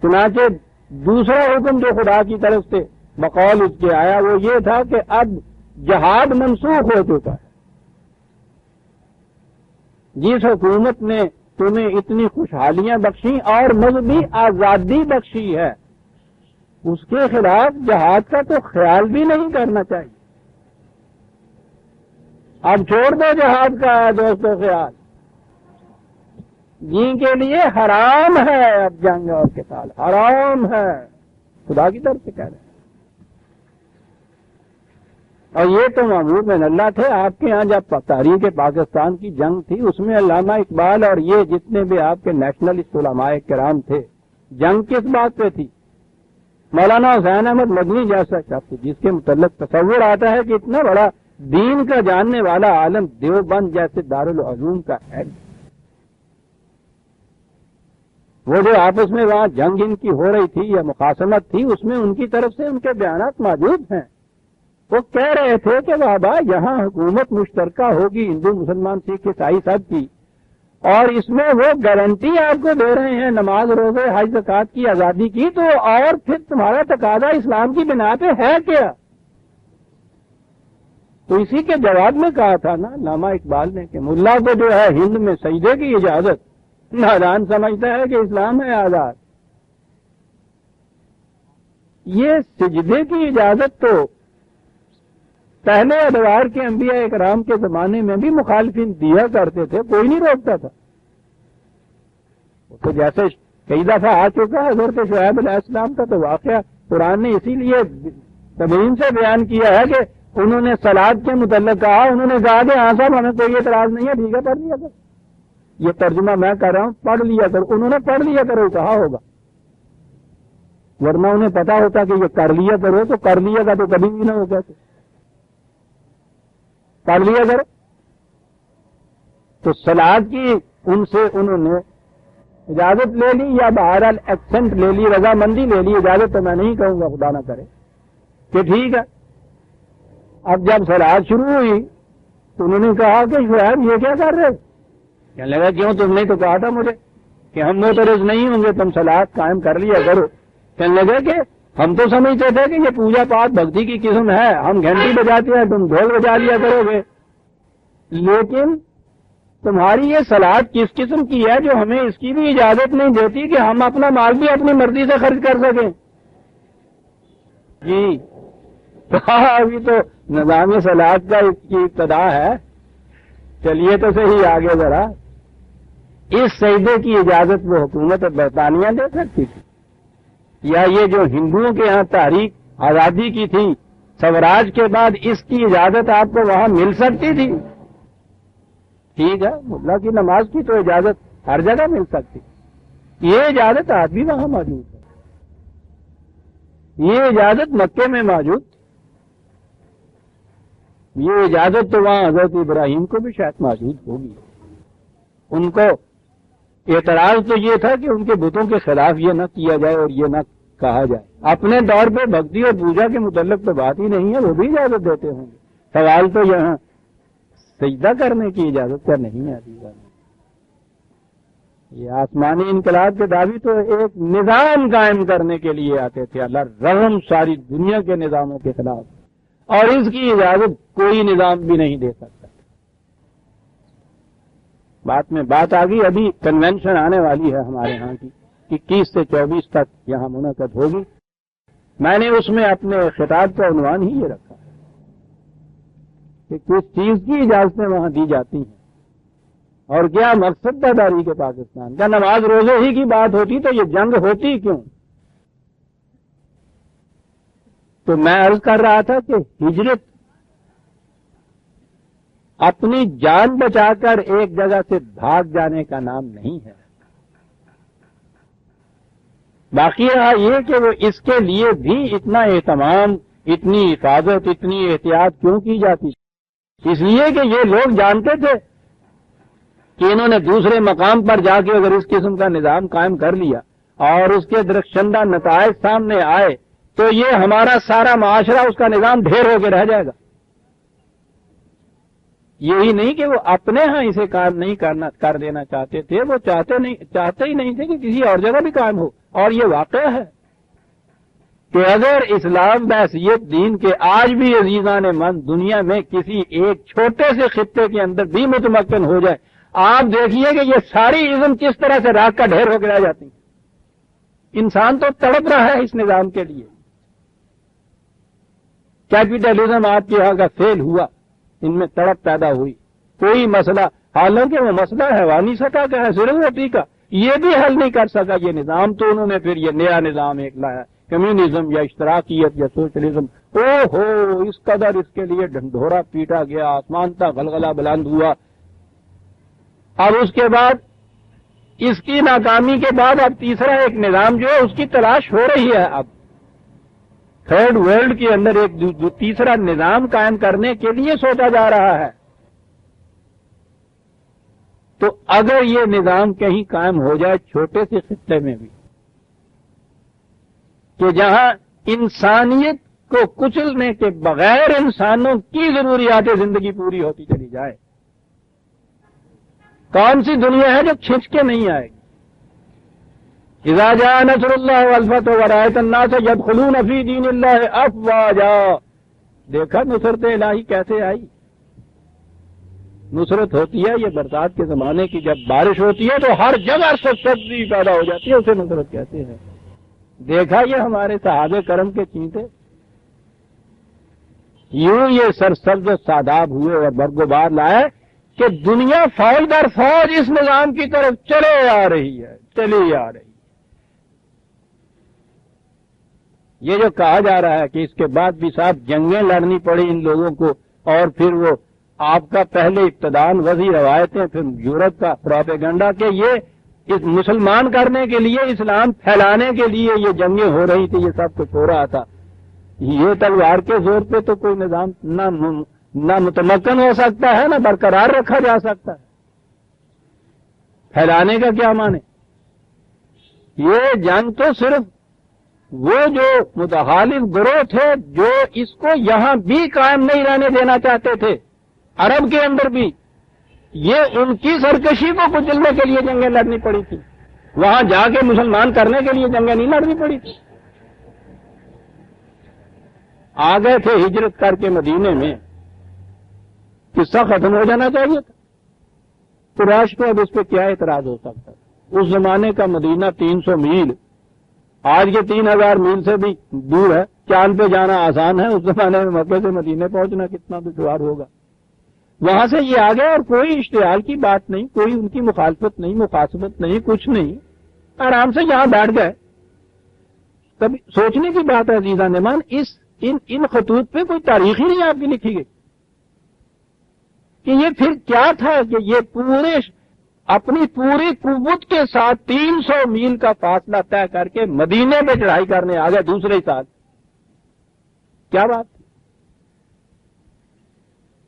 چنانچہ دوسرا حکم جو خدا کی طرف سے بقول اس کے آیا وہ یہ تھا کہ اب جہاد منسوخ ہو چکا ہے. جس حکومت نے تمہیں اتنی خوشحالیاں بخشی اور مذہبی آزادی بخشی ہے، اس کے خلاف جہاد کا تو خیال بھی نہیں کرنا چاہیے. اب چھوڑ دو جہاد کا دوستوں خیال، جن کے لیے حرام ہے اب جنگ اور قتال، حرام ہے، خدا کی طرف سے کہہ رہے ہیں. اور یہ تو معمور من اللہ تھے. آپ کے ہاں جب تاریخ پاکستان کی جنگ تھی اس میں علامہ اقبال اور یہ جتنے بھی آپ کے نیشنلسٹ علماء کرام تھے، جنگ کس بات پہ تھی؟ مولانا حسین احمد مدنی جیسا شخص جس کے متعلق تصور آتا ہے کہ اتنا بڑا دین کا جاننے والا عالم دیوبند جیسے دارالعلوم کا ہے، وہ جو آپس میں وہاں جنگ ان کی ہو رہی تھی یا مخاصمت تھی، اس میں ان کی طرف سے ان کے بیانات موجود ہیں. وہ کہہ رہے تھے کہ بابا یہاں حکومت مشترکہ ہوگی ہندو مسلمان سکھ عیسائی سب کی، اور اس میں وہ گارنٹی آپ کو دے رہے ہیں نماز روزے حج زکات کی آزادی کی، تو اور پھر تمہارا تقاضا اسلام کی بنا پہ ہے کیا؟ تو اسی کے جواب میں کہا تھا نا علامہ اقبال نے کہ ملا کو جو ہے ہند میں سجدے کی اجازت، نادان سمجھتا ہے کہ اسلام ہے آزاد. یہ سجدے کی اجازت تو پہلے ادوار کے انبیاء اکرام کے زمانے میں بھی مخالفین دیا کرتے تھے، کوئی نہیں روکتا تھا. تو جیسے کئی دفعہ آ چکا ہے حضرت شعیب علیہ السلام کا تو واقعہ قرآن نے اسی لیے تبیین سے بیان کیا ہے کہ انہوں نے سلاد کے متعلق کہا، انہوں نے کہا کہ ہاں صاحب ہمیں کوئی اعتراض نہیں ہے، ٹھیک ہے پڑھ لیا کرو. یہ ترجمہ میں کر رہا ہوں، پڑھ لیا کرو. انہوں نے پڑھ لیا کرو کہا ہوگا، ورنہ انہیں پتا ہوتا کہ یہ کر لیا کرو تو کر لیا گا تو کبھی بھی نہ ہو کہتے پڑھ لیا کرو. تو سلاد کی ان سے انہوں نے اجازت لے لی یا بہرحال ایکسنٹ لے لی، رضامندی لے لی. اجازت تو میں نہیں کہوں گا، خدا نہ کرے، کہ ٹھیک ہے. اب جب سلاد شروع ہوئی تو انہوں نے کہا کہ شعیب یہ کیا کر رہے؟ کہنے لگا کیوں، تم نے تو کہا تھا مجھے کہ ہم معترض نہیں ہوں گے، تم سلاد قائم کر لیا کرو. کہنے لگا کہ ہم تو سمجھتے تھے کہ یہ پوجا پاٹ بھکتی کی قسم ہے، ہم گھنٹی بجاتے ہیں تم ڈھول بجا لیا کرو گے، لیکن تمہاری یہ سلاد کس قسم کی ہے جو ہمیں اس کی بھی اجازت نہیں دیتی کہ ہم اپنا مال بھی اپنی مرضی سے خرچ کر سکیں. جی ابھی تو نظام سلاد کا کی ابتدا ہے، چلیے تو صحیح آگے ذرا. اس سجدے کی اجازت وہ حکومت برطانیہ دے سکتی تھی، یا یہ جو ہندوؤں کے ہاں تحریک آزادی کی تھی سوراج کے بعد، اس کی اجازت آپ کو وہاں مل سکتی تھی؟ ٹھیک ہے، ملا کی نماز کی تو اجازت ہر جگہ مل سکتی، یہ اجازت آج بھی وہاں موجود ہے. یہ اجازت مکے میں موجود، یہ اجازت تو وہاں حضرت ابراہیم کو بھی شاید موجود ہوگی. ان کو اعتراض تو یہ تھا کہ ان کے بتوں کے خلاف یہ نہ کیا جائے اور یہ نہ کہا جائے. اپنے دور پہ بھکتی اور پوجا کے متعلق تو بات ہی نہیں ہے، وہ بھی اجازت دیتے ہوں گے. سوال تو یہاں سجدہ کرنے کی اجازت کا نہیں ہے. یہ آسمانی انقلاب کے دعوی تو ایک نظام قائم کرنے کے لیے آتے تھے، اللہ رحم ساری دنیا کے نظاموں کے خلاف، اور اس کی اجازت کوئی نظام بھی نہیں دے سکتا. بات میں بات آ گئی. ابھی کنونشن آنے والی ہے ہمارے ہاں کی 21 سے 24 تک یہاں منعقد ہوگی. میں نے اس میں اپنے خطاب کا عنوان ہی یہ رکھا کہ کس چیز کی اجازتیں وہاں دی جاتی ہیں اور کیا مقصد داری کے پاکستان کا. نماز روزے ہی کی بات ہوتی تو یہ جنگ ہوتی کیوں؟ تو میں عرض کر رہا تھا کہ ہجرت اپنی جان بچا کر ایک جگہ سے بھاگ جانے کا نام نہیں ہے. باقی رہا یہ کہ وہ اس کے لیے بھی اتنا اہتمام، اتنی حفاظت، اتنی احتیاط کیوں کی جاتی؟ اس لیے کہ یہ لوگ جانتے تھے کہ انہوں نے دوسرے مقام پر جا کے اگر اس قسم کا نظام قائم کر لیا اور اس کے درخشندہ نتائج سامنے آئے تو یہ ہمارا سارا معاشرہ، اس کا نظام ڈھیر ہو کے رہ جائے گا. یہی نہیں کہ وہ اپنے ہاں اسے قائم نہیں کر دینا چاہتے تھے، وہ چاہتے ہی نہیں تھے کہ کسی اور جگہ بھی قائم ہو. اور یہ واقعہ ہے کہ اگر اسلام بحیثیت دین کے آج بھی عزیزان من دنیا میں کسی ایک چھوٹے سے خطے کے اندر بھی متمکن ہو جائے، آپ دیکھیے کہ یہ ساری ازم کس طرح سے راکھ کا ڈھیر ہو کے رہ جاتی ہیں. انسان تو تڑپ رہا ہے اس نظام کے لیے. کیپیٹلزم آپ کے یہاں کا فیل ہوا، ان میں تڑپ پیدا ہوئی. کوئی مسئلہ، حالانکہ وہ مسئلہ حیوانی سطح کا ہے، صرف روٹی کا، یہ بھی حل نہیں کر سکا یہ نظام. تو انہوں نے پھر یہ نیا نظام ایک لایا، کمیونزم یا اشتراکیت یا سوشلزم. اس قدر اس کے لیے ڈھنڈورا پیٹا گیا، آسمان تک غلغلہ بلند ہوا. اب اس کے بعد اس کی ناکامی کے بعد اب تیسرا ایک نظام جو ہے اس کی تلاش ہو رہی ہے. اب تھرڈ ورلڈ کے اندر ایک تیسرا نظام قائم کرنے کے لیے سوچا جا رہا ہے. تو اگر یہ نظام کہیں قائم ہو جائے چھوٹے سے خطے میں بھی کہ جہاں انسانیت کو کچلنے کے بغیر انسانوں کی ضروریات زندگی پوری ہوتی چلی جائے، کون سی دنیا ہے جو کھنچ کے نہیں آئے گی؟ اذا جاء نصر اللہ والفتح ورأیت الناس یدخلون فی دین اللہ افواجا، دیکھا نصرت الہی کیسے آئی؟ نصرت ہوتی ہے یہ برسات کے زمانے کی، جب بارش ہوتی ہے تو ہر جگہ سے سبزی پیدا ہو جاتی ہے، اسے نصرت کہتے ہیں۔ دیکھا یہ ہمارے صحابہ کرم کے چینٹے، یوں یہ سرسبز و ساداب ہوئے اور برگوبار لائے کہ دنیا فوج در فوج اس نظام کی طرف چلے آ رہی ہے، چلی آ رہی ہے۔ یہ جو کہا جا رہا ہے کہ اس کے بعد بھی صاحب جنگیں لڑنی پڑی ان لوگوں کو، اور پھر وہ آپ کا پہلے ابتدان وضعی روایتیں، پھر یورپ کا پروپیگنڈا، کہ یہ اس مسلمان کرنے کے لیے، اسلام پھیلانے کے لیے یہ جنگیں ہو رہی تھی، یہ سب کچھ ہو رہا تھا۔ یہ تلوار کے زور پہ تو کوئی نظام نہ متمکن ہو سکتا ہے، نہ برقرار رکھا جا سکتا ہے۔ پھیلانے کا کیا معنی؟ یہ جنگ تو صرف وہ جو متخالف گروہ تھے جو اس کو یہاں بھی قائم نہیں رہنے دینا چاہتے تھے، عرب کے اندر بھی، یہ ان کی سرکشی کو کچلنے کے لیے جنگیں لڑنی پڑی تھی، وہاں جا کے مسلمان کرنے کے لیے جنگیں نہیں لڑنی پڑی تھی۔ آ گئے تھے ہجرت کر کے مدینے میں، قصہ ختم ہو جانا چاہیے تھا۔ قریش کو اب اس پہ کیا اعتراض ہو سکتا ہے؟ اس زمانے کا مدینہ 300 میل، آج کے 3000 میل سے بھی دور ہے، چاند پہ جانا آسان ہے، اس زمانے میں مکے سے مدینے پہنچنا کتنا دشوار ہوگا۔ وہاں سے یہ آ گئے اور کوئی اشتعال کی بات نہیں، کوئی ان کی مخالفت نہیں، مخاصمت نہیں، کچھ نہیں، آرام سے یہاں بیٹھ گئے۔ کبھی سوچنے کی بات ہے عزیزان نمان، ان خطوط پہ کوئی تاریخ ہی نہیں آپ کی لکھی گئی کہ یہ پھر کیا تھا کہ یہ پورے اپنی پوری قوت کے ساتھ 300 میل کا فاصلہ طے کر کے مدینے میں چڑھائی کرنے آ گئے دوسرے ہی سال۔ کیا بات؟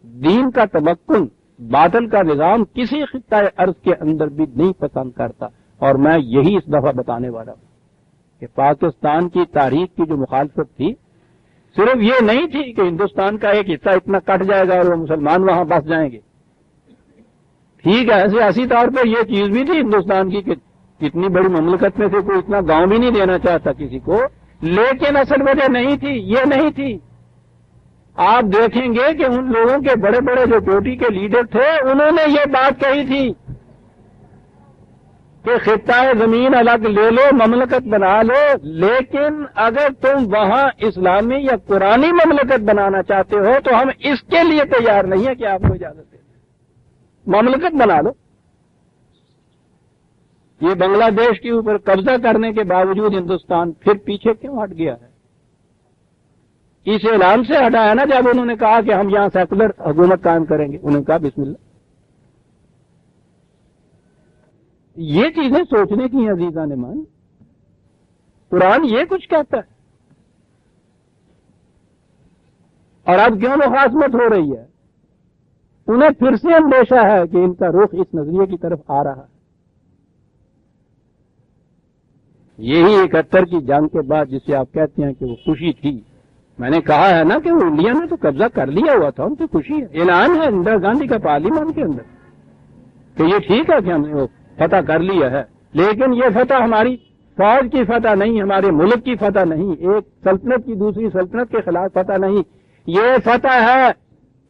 دین کا تمکن، باطل کا نظام کسی خطہ ارض کے اندر بھی نہیں پسند کرتا، اور میں یہی اس دفعہ بتانے والا ہوں کہ پاکستان کی تاریخ کی جو مخالفت تھی، صرف یہ نہیں تھی کہ ہندوستان کا ایک حصہ اتنا کٹ جائے گا اور وہ مسلمان وہاں بس جائیں گے۔ ٹھیک ہے، سیاسی طور پر یہ چیز بھی تھی ہندوستان کی کہ اتنی بڑی مملکت میں سے کوئی اتنا گاؤں بھی نہیں دینا چاہتا کسی کو، لیکن اصل وجہ نہیں تھی، یہ نہیں تھی۔ آپ دیکھیں گے کہ ان لوگوں کے بڑے بڑے جو چوٹی کے لیڈر تھے، انہوں نے یہ بات کہی تھی کہ خطہ زمین الگ لے لو، مملکت بنا لو، لیکن اگر تم وہاں اسلامی یا قرآنی مملکت بنانا چاہتے ہو تو ہم اس کے لیے تیار نہیں ہے کہ آپ کو اجازت دیں، مملکت بنا لو۔ یہ بنگلہ دیش کے اوپر قبضہ کرنے کے باوجود ہندوستان پھر پیچھے کیوں ہٹ گیا ہے؟ اس اعلان سے ہٹایا نا جب انہوں نے کہا کہ ہم یہاں سیکولر حکومت قائم کریں گے، انہوں نے کہا بسم اللہ۔ یہ چیزیں سوچنے کی ہیں عزیزان مان، قرآن یہ کچھ کہتا ہے، اور اب کیوں مخاصمت ہو رہی ہے؟ انہیں پھر سے اندیشہ ہے کہ ان کا رخ اس نظریے کی طرف آ رہا ہے۔ یہی 71 کی جنگ کے بعد جسے آپ کہتے ہیں کہ وہ خوشی تھی، میں نے کہا ہے نا کہ وہ انڈیا نے تو قبضہ کر لیا ہوا تھا، ان کی خوشی ہے، اعلان ہے اندرا گاندھی کا پارلیمان کے اندر کہ یہ ٹھیک ہے کہ ہم نے وہ فتح کر لیا ہے، لیکن یہ فتح ہماری فوج کی فتح نہیں، ہمارے ملک کی فتح نہیں، ایک سلطنت کی دوسری سلطنت کے خلاف فتح نہیں، یہ فتح ہے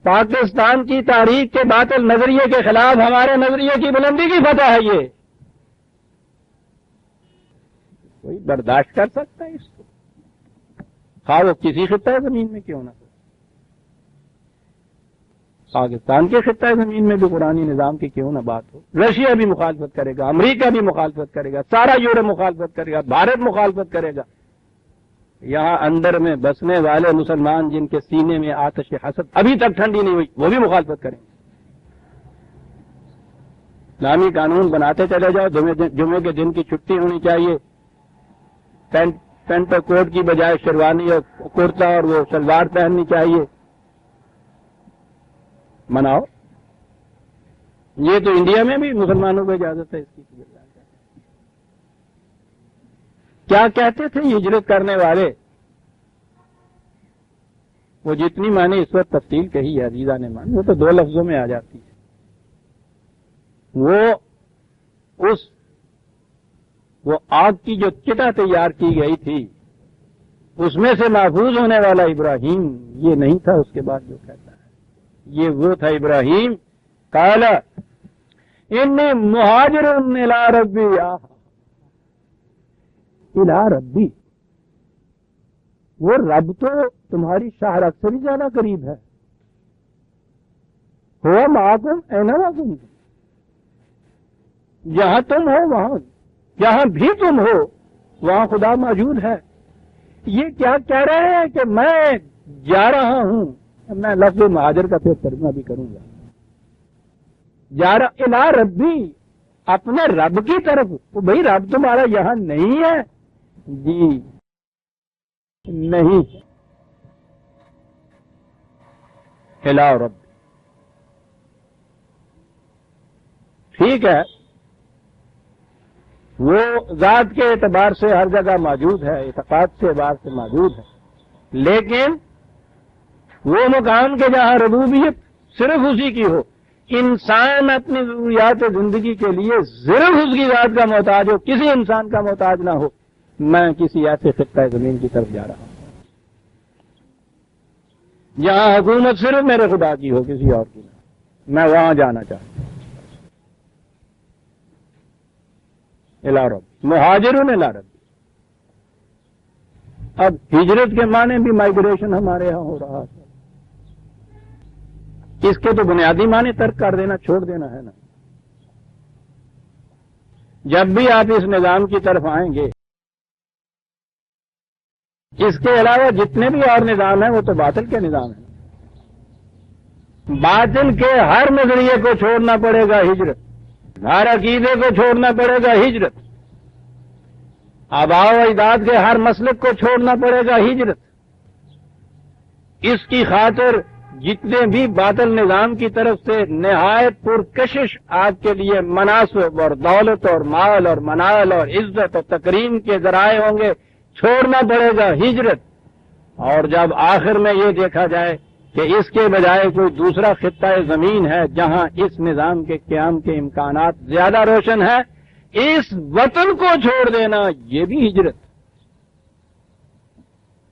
پاکستان کی تاریخ کے باطل نظریے کے خلاف ہمارے نظریے کی بلندی کی فتح ہے۔ یہ کوئی برداشت کر سکتا ہے اس کو، خواہ وہ کسی خطہ زمین میں کیوں نہ ہو؟ پاکستان کے خطہ زمین میں بھی قرآنی نظام کی کیوں نہ بات ہو، رشیا بھی مخالفت کرے گا، امریکہ بھی مخالفت کرے گا، سارا یورپ مخالفت کرے گا، بھارت مخالفت کرے گا، یہاں اندر میں بسنے والے مسلمان جن کے سینے میں آتش حسد ابھی تک ٹھنڈی نہیں ہوئی وہ بھی مخالفت کریں گے۔ اسلامی قانون بناتے چلے جاؤ، جمعے کے دن کی چھٹی ہونی چاہیے، پینٹ اور کوٹ کی بجائے شیروانی اور کرتا اور وہ شلوار پہننی چاہیے، مناؤ، یہ تو انڈیا میں بھی مسلمانوں کو اجازت ہے اس کی. کیا کہتے تھے ہجرت کرنے والے؟ وہ جتنی میں نے اس وقت تفصیل کہی ہے عزیزہ نے مان، وہ تو 2 لفظوں میں آ جاتی ہے. وہ آگ کی جو چتا تیار کی گئی تھی اس میں سے محفوظ ہونے والا ابراہیم یہ نہیں تھا. اس کے بعد جو کہتا ہے یہ وہ تھا ابراہیم. قال انی مہاجر الی ربی الی ربی. وہ رب تو تمہاری شہرت سے بھی زیادہ قریب ہے. ہوا معکم اینما کنتم، جہاں تم ہو وہاں، جہاں بھی تم ہو وہاں خدا موجود ہے. یہ کیا کہہ رہے ہیں کہ میں جا رہا ہوں؟ میں لفظ مہاجر کا پھر ترجمہ بھی کروں گا. جا رہا الی ربی، اپنے رب کی طرف. تو بھئی رب تمہارا یہاں نہیں ہے؟ جی نہیں. الی رب، ٹھیک ہے، وہ ذات کے اعتبار سے ہر جگہ موجود ہے، اعتقاد کے اعتبار سے موجود ہے، لیکن وہ مقام کے جہاں ربوبیت صرف اسی کی ہو. انسان اپنی ضروریات زندگی کے لیے صرف اس کی ذات کا محتاج ہو، کسی انسان کا محتاج نہ ہو. میں کسی ایسے خطہ زمین کی طرف جا رہا ہوں جہاں حکومت صرف میرے خدا کی ہو، کسی اور کی نہ. میں وہاں جانا چاہتا ہوں. الی رب، مہاجرون الی رب. اب ہجرت کے معنی بھی مائگریشن ہمارے یہاں ہو رہا ہے. اس کے تو بنیادی معنی ترک کر دینا، چھوڑ دینا ہے نا. جب بھی آپ اس نظام کی طرف آئیں گے، اس کے علاوہ جتنے بھی اور نظام ہیں وہ تو باطل کے نظام ہیں. باطل کے ہر نظریے کو چھوڑنا پڑے گا ہجرت، ہر عقیدے کو چھوڑنا پڑے گا ہجرت، آباء و اجداد کے ہر مسلک کو چھوڑنا پڑے گا ہجرت. اس کی خاطر جتنے بھی باطل نظام کی طرف سے نہایت پرکشش آپ کے لیے مناصب اور دولت اور مال اور منال اور عزت اور تکریم کے ذرائع ہوں گے، چھوڑنا پڑے گا ہجرت. اور جب آخر میں یہ دیکھا جائے کہ اس کے بجائے کوئی دوسرا خطہ زمین ہے جہاں اس نظام کے قیام کے امکانات زیادہ روشن ہیں، اس وطن کو چھوڑ دینا یہ بھی ہجرت.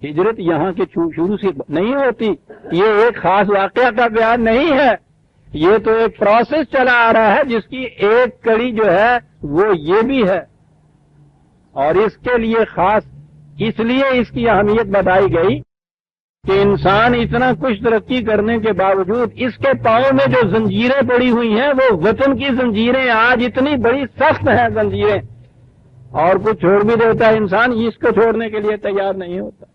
ہجرت یہاں کے شروع سے نہیں ہوتی، یہ ایک خاص واقعہ کا بیان نہیں ہے، یہ تو ایک پروسیس چلا آ رہا ہے جس کی ایک کڑی جو ہے وہ یہ بھی ہے. اور اس کے لیے خاص اس لیے اس کی اہمیت بتائی گئی کہ انسان اتنا کچھ ترقی کرنے کے باوجود اس کے پاؤں میں جو زنجیریں پڑی ہوئی ہیں وہ وطن کی زنجیریں آج اتنی بڑی سخت ہیں زنجیریں، اور کچھ چھوڑ بھی دیتا ہے انسان، اس کو چھوڑنے کے لیے تیار نہیں ہوتا.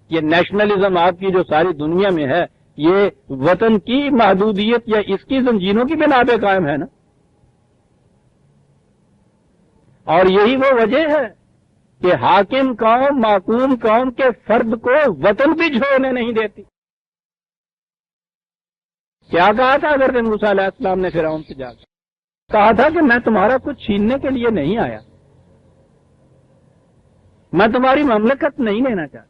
یہ نیشنلزم آپ کی جو ساری دنیا میں ہے یہ وطن کی محدودیت یا اس کی زنجیروں کی بنا پہ قائم ہے نا. اور یہی وہ وجہ ہے کہ حاکم قوم معقوم قوم کے فرد کو وطن بھی چھوڑنے نہیں دیتی. کیا کہا تھا حضرت موسیٰ علیہ السلام نے فرعون سے جا کر؟ کہا تھا کہ میں تمہارا کچھ چھیننے کے لیے نہیں آیا، میں تمہاری مملکت نہیں لینا چاہتا،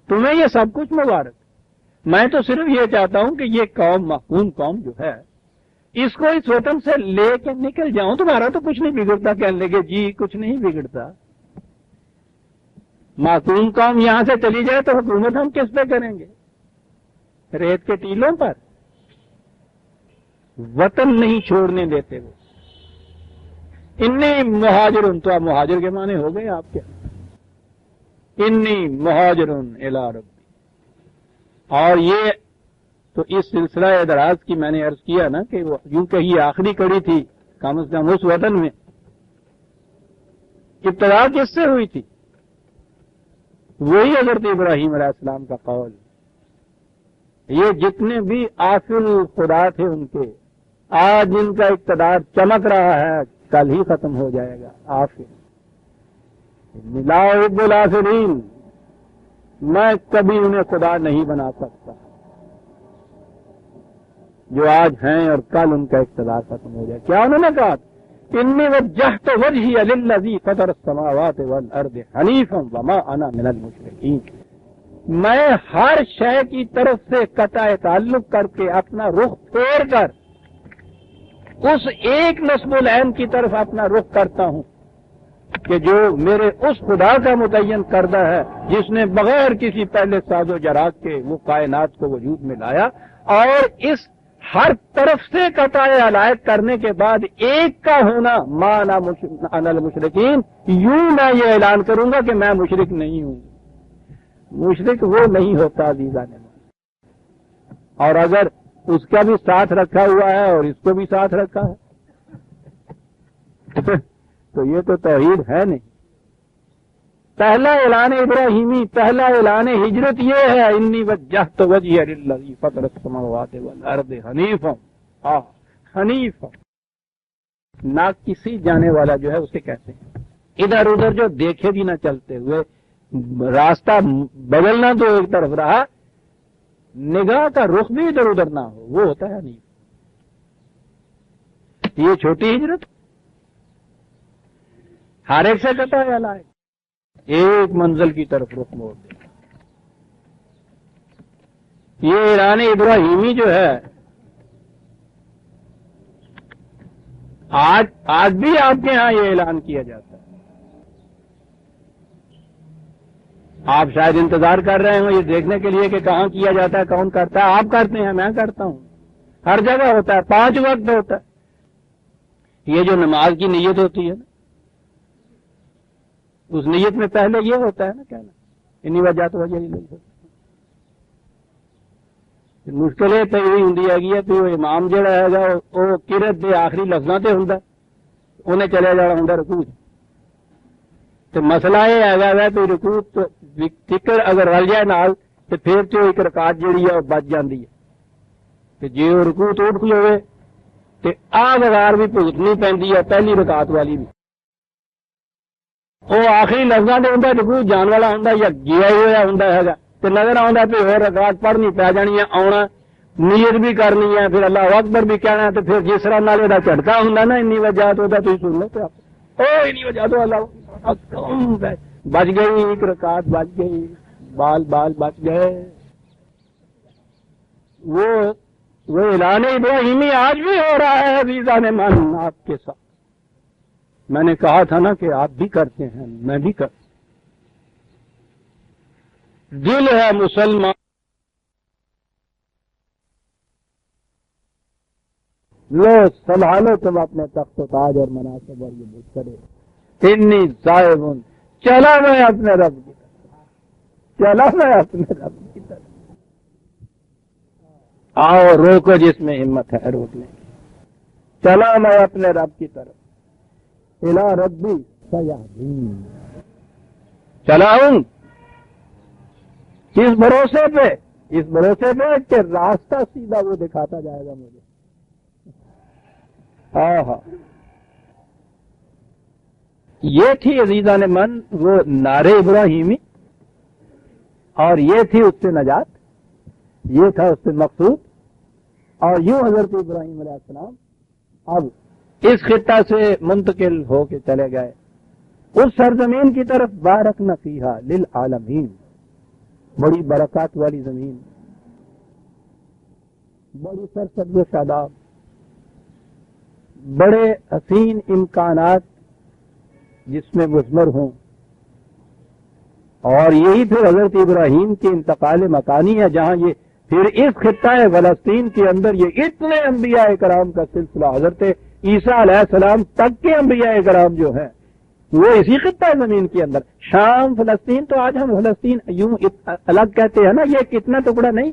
تمہیں یہ سب کچھ مبارک، میں تو صرف یہ چاہتا ہوں کہ یہ قوم معقوم قوم جو ہے اس کو اس وطن سے لے کے نکل جاؤں، تمہارا تو کچھ نہیں بگڑتا. کہنے لگے جی کچھ نہیں بگڑتا، معقوم قوم یہاں سے چلی جائے تو حکومت ہم کس پہ کریں گے؟ ریت کے ٹیلوں پر. وطن نہیں چھوڑنے دیتے وہ. انی مہاجرن، تو آپ مہاجر کے معنی ہو گئے آپ کے. انی مہاجرن الی ربی. اور یہ تو اس سلسلہ دراز کی میں نے عرض کیا نا کہ وہ یوں کہ یہ آخری کڑی تھی کم از کم اس وطن میں. ابتدا کس سے ہوئی تھی؟ وہی حضرت ابراہیم علیہ السلام کا قول. یہ جتنے بھی آفل خدا تھے ان کے، آج ان کا اقتدار چمک رہا ہے، کل ہی ختم ہو جائے گا. آفل لا احب الآفلین، میں کبھی انہیں خدا نہیں بنا سکتا. جو آج ہیں اور کل ان کا اقتدار ختم ہو جائے. کیا انہوں نے کہا؟ انی وجہت وجہی للذی فطر السماوات والارض حنیفا وما انا من المشرکین. میں ہر شے کی طرف سے قطع تعلق کر کے اپنا رخ پھیر کر اس ایک نصب العین کی طرف اپنا رخ کرتا ہوں کہ جو میرے اس خدا کا متعین کردہ ہے جس نے بغیر کسی پہلے ساز و جراح کے وہ کائنات کو وجود میں لایا، اور اس ہر طرف سے قطع علائق کرنے کے بعد ایک کا ہونا ما انا من المشرکین. یوں میں یہ اعلان کروں گا کہ میں مشرک نہیں ہوں. مشرک وہ نہیں ہوتا عزیزان نے، اور اگر اس کا بھی ساتھ رکھا ہوا ہے اور اس کو بھی ساتھ رکھا ہے تو یہ تو توحید ہے نہیں. پہلا اعلان ابراہیمی، پہلا اعلان ہجرت یہ ہے انی وجہت وجہی للذی فطر السماوات والارض حنیفا. حنیفا نہ کسی جانے والا جو ہے اسے کہتے ہیں ادھر ادھر جو دیکھے بھی نہ چلتے ہوئے راستہ بدلنا تو ایک طرف رہا، نگاہ کا رخ بھی ادھر ادھر نہ ہو، وہ ہوتا ہے حنیف. یہ چھوٹی ہجرت ہر ایک سے قطع علائق ایک منزل کی طرف رخ موڑ دے. یہ اعلان ابراہیمی جو ہے آج بھی آپ کے ہاں یہ اعلان کیا جاتا ہے. آپ شاید انتظار کر رہے ہوں یہ دیکھنے کے لیے کہ کہاں کیا جاتا ہے، کون کرتا ہے. آپ کرتے ہیں، میں کرتا ہوں، ہر جگہ ہوتا ہے، 5 وقت ہوتا ہے. یہ جو نماز کی نیت ہوتی ہے نا، اس نیت میں پہلے یہ ہوتا ہے نا کہنا انی وجہت وجہی للذی. مشکلیں پہ ہوئی ہوں ہے کہ وہ امام جڑا ہے گا وہ قرت دے آخری لفظاں تے ہوندا انہیں چلے جانا ہوندا رکوع تے. مسئلہ یہ ہے کہ رکوع تو فکر اگر رل جائے نال تے پھر تو ایک رکعت جڑی ہے وہ بچ جاندی ہے. تے جے وہ رکوع تو اٹھ کھلوے تے وغار بھی بھگتنی پیندی ہے پہلی رکعت والی بھی. وہ آخری لفظاں دے ہوندا رکوع جان والا ہوندا یا گیا ہی ہوا ہوندا ہے گا تے نظر آوندا پہ اور رکعت پڑھنی پی جانی ہے، آنا نیت بھی کرنی ہے، پھر اللہ اکبر بھی کہنا ہے. تو پھر جس طرح نالے دا جھٹکا ہوندا نا انی وجہت ہوتا تھی سن لو تے انی وجہت تو اللہ بچ گئی، ایک رکعت بچ گئی، بال بچ گئے. وہ اعلان ابراہیمی آج بھی ہو رہا ہے عزیزان من آپ کے ساتھ. میں نے کہا تھا نا کہ آپ بھی کرتے ہیں، میں بھی کرتا. دل ہے مسلمان لو سنبھالو تم اپنے تخت و تاج اور مناصب اور یہ بت کرے. انی ذاہب چلا میں اپنے رب کی طرف، چلا میں اپنے رب کی طرف. آؤ روکو جس میں ہمت ہے روکنے کی. چلا میں اپنے رب کی طرف. الی ربی سیہدین، چلا ہوں اس بھروسے پہ کہ راستہ سیدھا وہ دکھاتا جائے گا مجھے. یہ تھی عزیزان من وہ نعرے ابراہیمی، اور یہ تھی اس سے نجات، یہ تھا اس سے مقصود. اور یوں حضرت ابراہیم علیہ السلام اب اس خطہ سے منتقل ہو کے چلے گئے اس سرزمین کی طرف بارکنا فیہا للعالمین. بڑی برکات والی زمین، بڑی سرسبز و شاداب، بڑے حسین امکانات جس میں مثمر ہوں. اور یہی پھر حضرت ابراہیم کے انتقال مکانی ہے جہاں یہ پھر اس خطہ فلسطین کے اندر یہ اتنے انبیاء کرام کا سلسلہ حضرت عیسیٰ علیہ السلام تک کے انبیاء کرام جو ہیں وہ اسی خطہ زمین کے اندر. شام فلسطین تو آج ہم فلسطین یوں الگ کہتے ہیں نا، یہ کتنا ٹکڑا نہیں.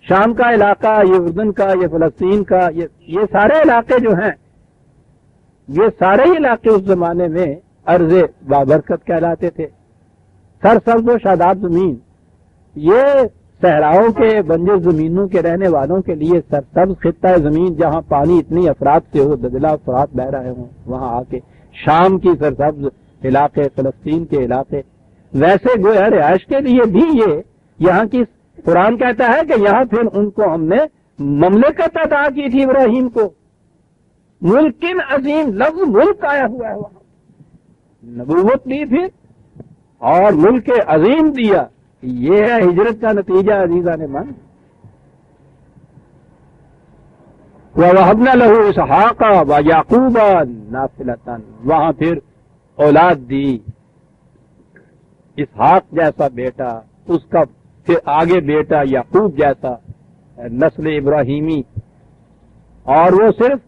شام کا علاقہ، یہ اردن کا، یہ فلسطین کا، یہ سارے علاقے جو ہیں یہ سارے ہی علاقے اس زمانے میں ارض بابرکت کہلاتے تھے. سرسبز و شاداب زمین، یہ صحراؤں کے بنجر زمینوں کے رہنے والوں کے لیے سرسبز خطہ زمین جہاں پانی اتنی افراد سے ہو، دجلہ فرات بہ رہے ہوں، وہاں آ کے شام کی سرسبز علاقے، فلسطین کے علاقے، ویسے گویا رہائش کے لیے بھی یہ یہاں کی قرآن کہتا ہے کہ یہاں پھر ان کو ہم نے مملکت عطا کی تھی ابراہیم کو. ملکن عظیم، لفظ ملک آیا ہوا ہے وہاں. نبوت دی پھر اور ملک عظیم دیا. یہ ہے ہجرت کا نتیجہ عزیزان من. وَوَهَبْنَا لَهُ إِسْحَاقَ وَيَعْقُوبَ نَافِلَةً، وہاں پھر اولاد دی، اسحاق جیسا بیٹا، اس کا پھر آگے بیٹا یعقوب جیسا نسل ابراہیمی. اور وہ صرف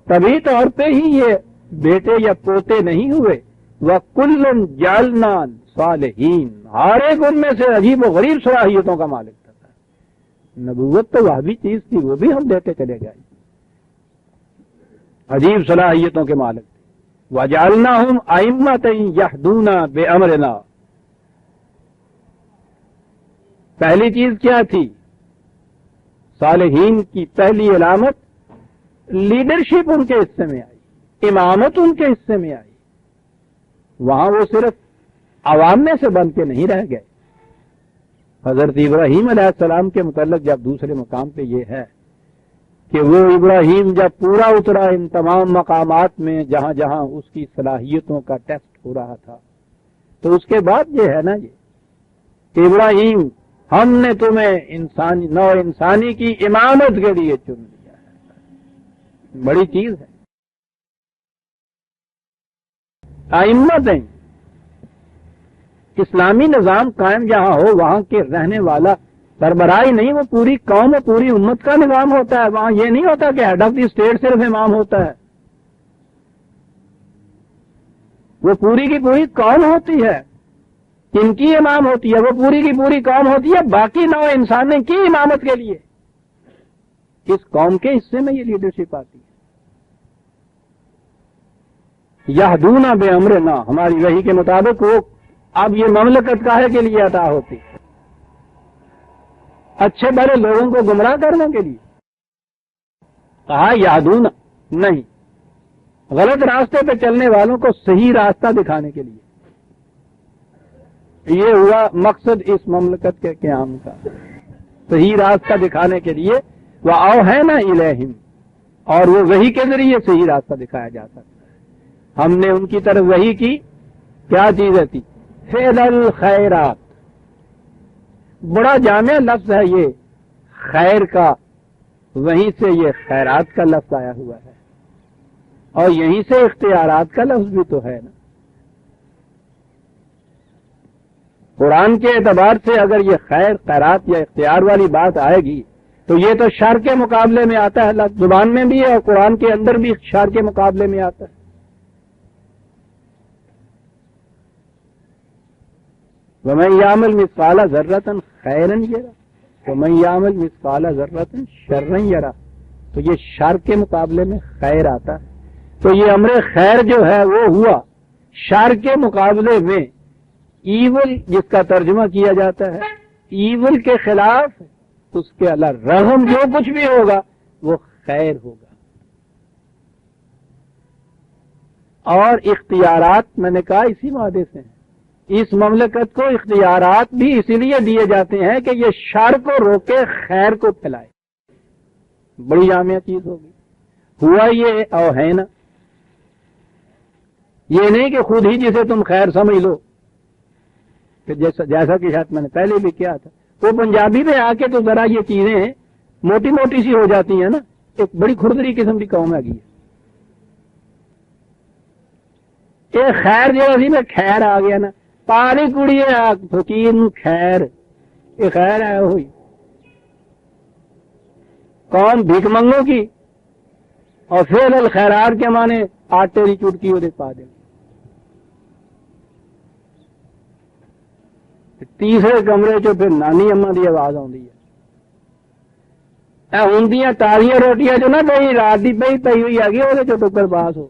طبی طور پہ ہی یہ بیٹے یا پوتے نہیں ہوئے. وَكُلًّا جَعَلْنَا صَالِحِينَ، ہر ایک ان میں سے عجیب و غریب صلاحیتوں کا مالک تھا. نبوت تو وہ بھی چیز تھی، وہ بھی ہم دیتے چلے گئے. عجیب صلاحیتوں کے مالک تھے. وَجَعَلْنَاهُمْ أَئِمَّةً يَهْدُونَ بِأَمْرِنَا، پہلی چیز کیا تھی؟ صالحین کی پہلی علامت لیڈرشپ ان کے حصے میں آئی، امامت ان کے حصے میں آئی. وہاں وہ صرف عوام میں سے بن کے نہیں رہ گئے. حضرت ابراہیم علیہ السلام کے متعلق جب دوسرے مقام پہ یہ ہے کہ وہ ابراہیم جب پورا اترا ان تمام مقامات میں جہاں جہاں اس کی صلاحیتوں کا ٹیسٹ ہو رہا تھا، تو اس کے بعد یہ ہے نا یہ کہ ابراہیم ہم نے تمہیں نو انسانی کی امامت کے لیے چن لیا ہے. بڑی چیز ہے. ائمتیں، اسلامی نظام قائم جہاں ہو وہاں کے رہنے والا سربراہی نہیں، وہ پوری قوم اور پوری امت کا نظام ہوتا ہے. وہاں یہ نہیں ہوتا کہ ہیڈ آف دی اسٹیٹ صرف امام ہوتا ہے. وہ پوری کی پوری قوم ہوتی ہے. کن کی امام ہوتی ہے؟ وہ پوری کی پوری قوم ہوتی ہے باقی نو انسانوں کی امامت کے لیے. کس قوم کے حصے میں یہ لیڈرشپ آتی ہے؟ یہدون بامرنا، ہماری وحی کے مطابق وہ اب یہ مملکت کاہے کے لیے عطا ہوتی؟ اچھے بڑے لوگوں کو گمراہ کرنے کے لیے. کہا یہدون نہیں، غلط راستے پہ چلنے والوں کو صحیح راستہ دکھانے کے لیے. یہ ہوا مقصد اس مملکت کے قیام کا، صحیح راستہ دکھانے کے لیے. وَأَوْحَيْنَا إِلَيْهِمْ، اور وہ وحی کے ذریعے صحیح راستہ دکھایا جا سکتا ہے. ہم نے ان کی طرف وحی کی. کیا چیزیں تھی؟ فعل الخیرات، بڑا جامع لفظ ہے یہ خیر کا. وہیں سے یہ خیرات کا لفظ آیا ہوا ہے، اور یہیں سے اختیارات کا لفظ بھی تو ہے نا. قرآن کے اعتبار سے اگر یہ خیر خیرات یا اختیار والی بات آئے گی تو یہ تو شر کے مقابلے میں آتا ہے. زبان میں بھی ہے اور قرآن کے اندر بھی شر کے مقابلے میں آتا ہے. وَمَن يَعْمَلْ مِثْقَالَ ذَرَّةٍ خَيْرًا يَرَهُ وَمَن يَعْمَلْ مِثْقَالَ ذَرَّةٍ شَرًّا يَرَهُ، تو یہ شر کے مقابلے میں خیر آتا ہے. تو یہ امر خیر جو ہے وہ ہوا شر کے مقابلے میں ایول، جس کا ترجمہ کیا جاتا ہے ایول کے خلاف. اس کے اللہ رحم جو کچھ بھی ہوگا وہ خیر ہوگا. اور اختیارات میں نے کہا اسی مادے سے ہیں. اس مملکت کو اختیارات بھی اسی لیے دیے جاتے ہیں کہ یہ شر کو روکے خیر کو پھیلائے. بڑی جامع چیز ہوگی. ہوا یہ اوہینا، یہ نہیں کہ خود ہی جسے تم خیر سمجھ لو. جیسا کہ شاید میں نے پہلے بھی کیا تھا، وہ پنجابی میں آ کے تو ذرا یہ چیزیں موٹی موٹی سی ہو جاتی ہیں نا. ایک بڑی کھردری قسم کی قوم ہے. یہ خیر جو اسی میں خیر آ گیا نا، پانی کڑی فقیر خیر، یہ خیر ہے ہوئی قوم بھیک منگوں کی. اور فعل الخیرات کے معنی آٹے کی چٹکی وہ پا دیں. تیسرے کمرے چ پھر نانی اما کی آواز آئی ہے. ہوں تازیاں روٹیاں جو نا پی رات کی پی ہوئی ہے وہ ٹکر پاس ہو.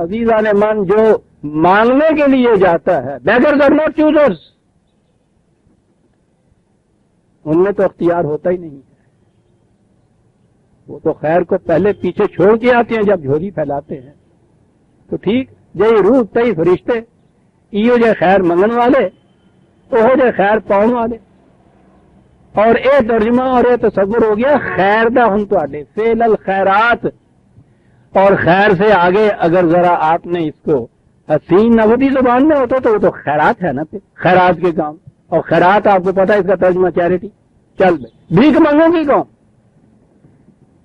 عزیزان من، جو مانگنے کے لیے جاتا ہے بیگرز آر ناٹ چوزرز، ان میں تو اختیار ہوتا ہی نہیں ہے. وہ تو خیر کو پہلے پیچھے چھوڑ کے آتے ہیں جب جھولی پھیلاتے ہیں. تو ٹھیک جی روح تئی فرشتے ایو جے خیر منگن والے، وہ جے خیر پاؤن والے. اور اے ترجمہ اور اے تصور ہو گیا خیر دا ہن تواڈے فعل الخیرات. اور خیر سے آگے اگر ذرا آپ نے اس کو حسین نبوی زبان میں ہوتا تو وہ تو خیرات ہے نا، پھر خیرات کے کام. اور خیرات آپ کو پتا ہے اس کا ترجمہ چیریٹی. چل بھائی بھیک مانگوں گی کون؟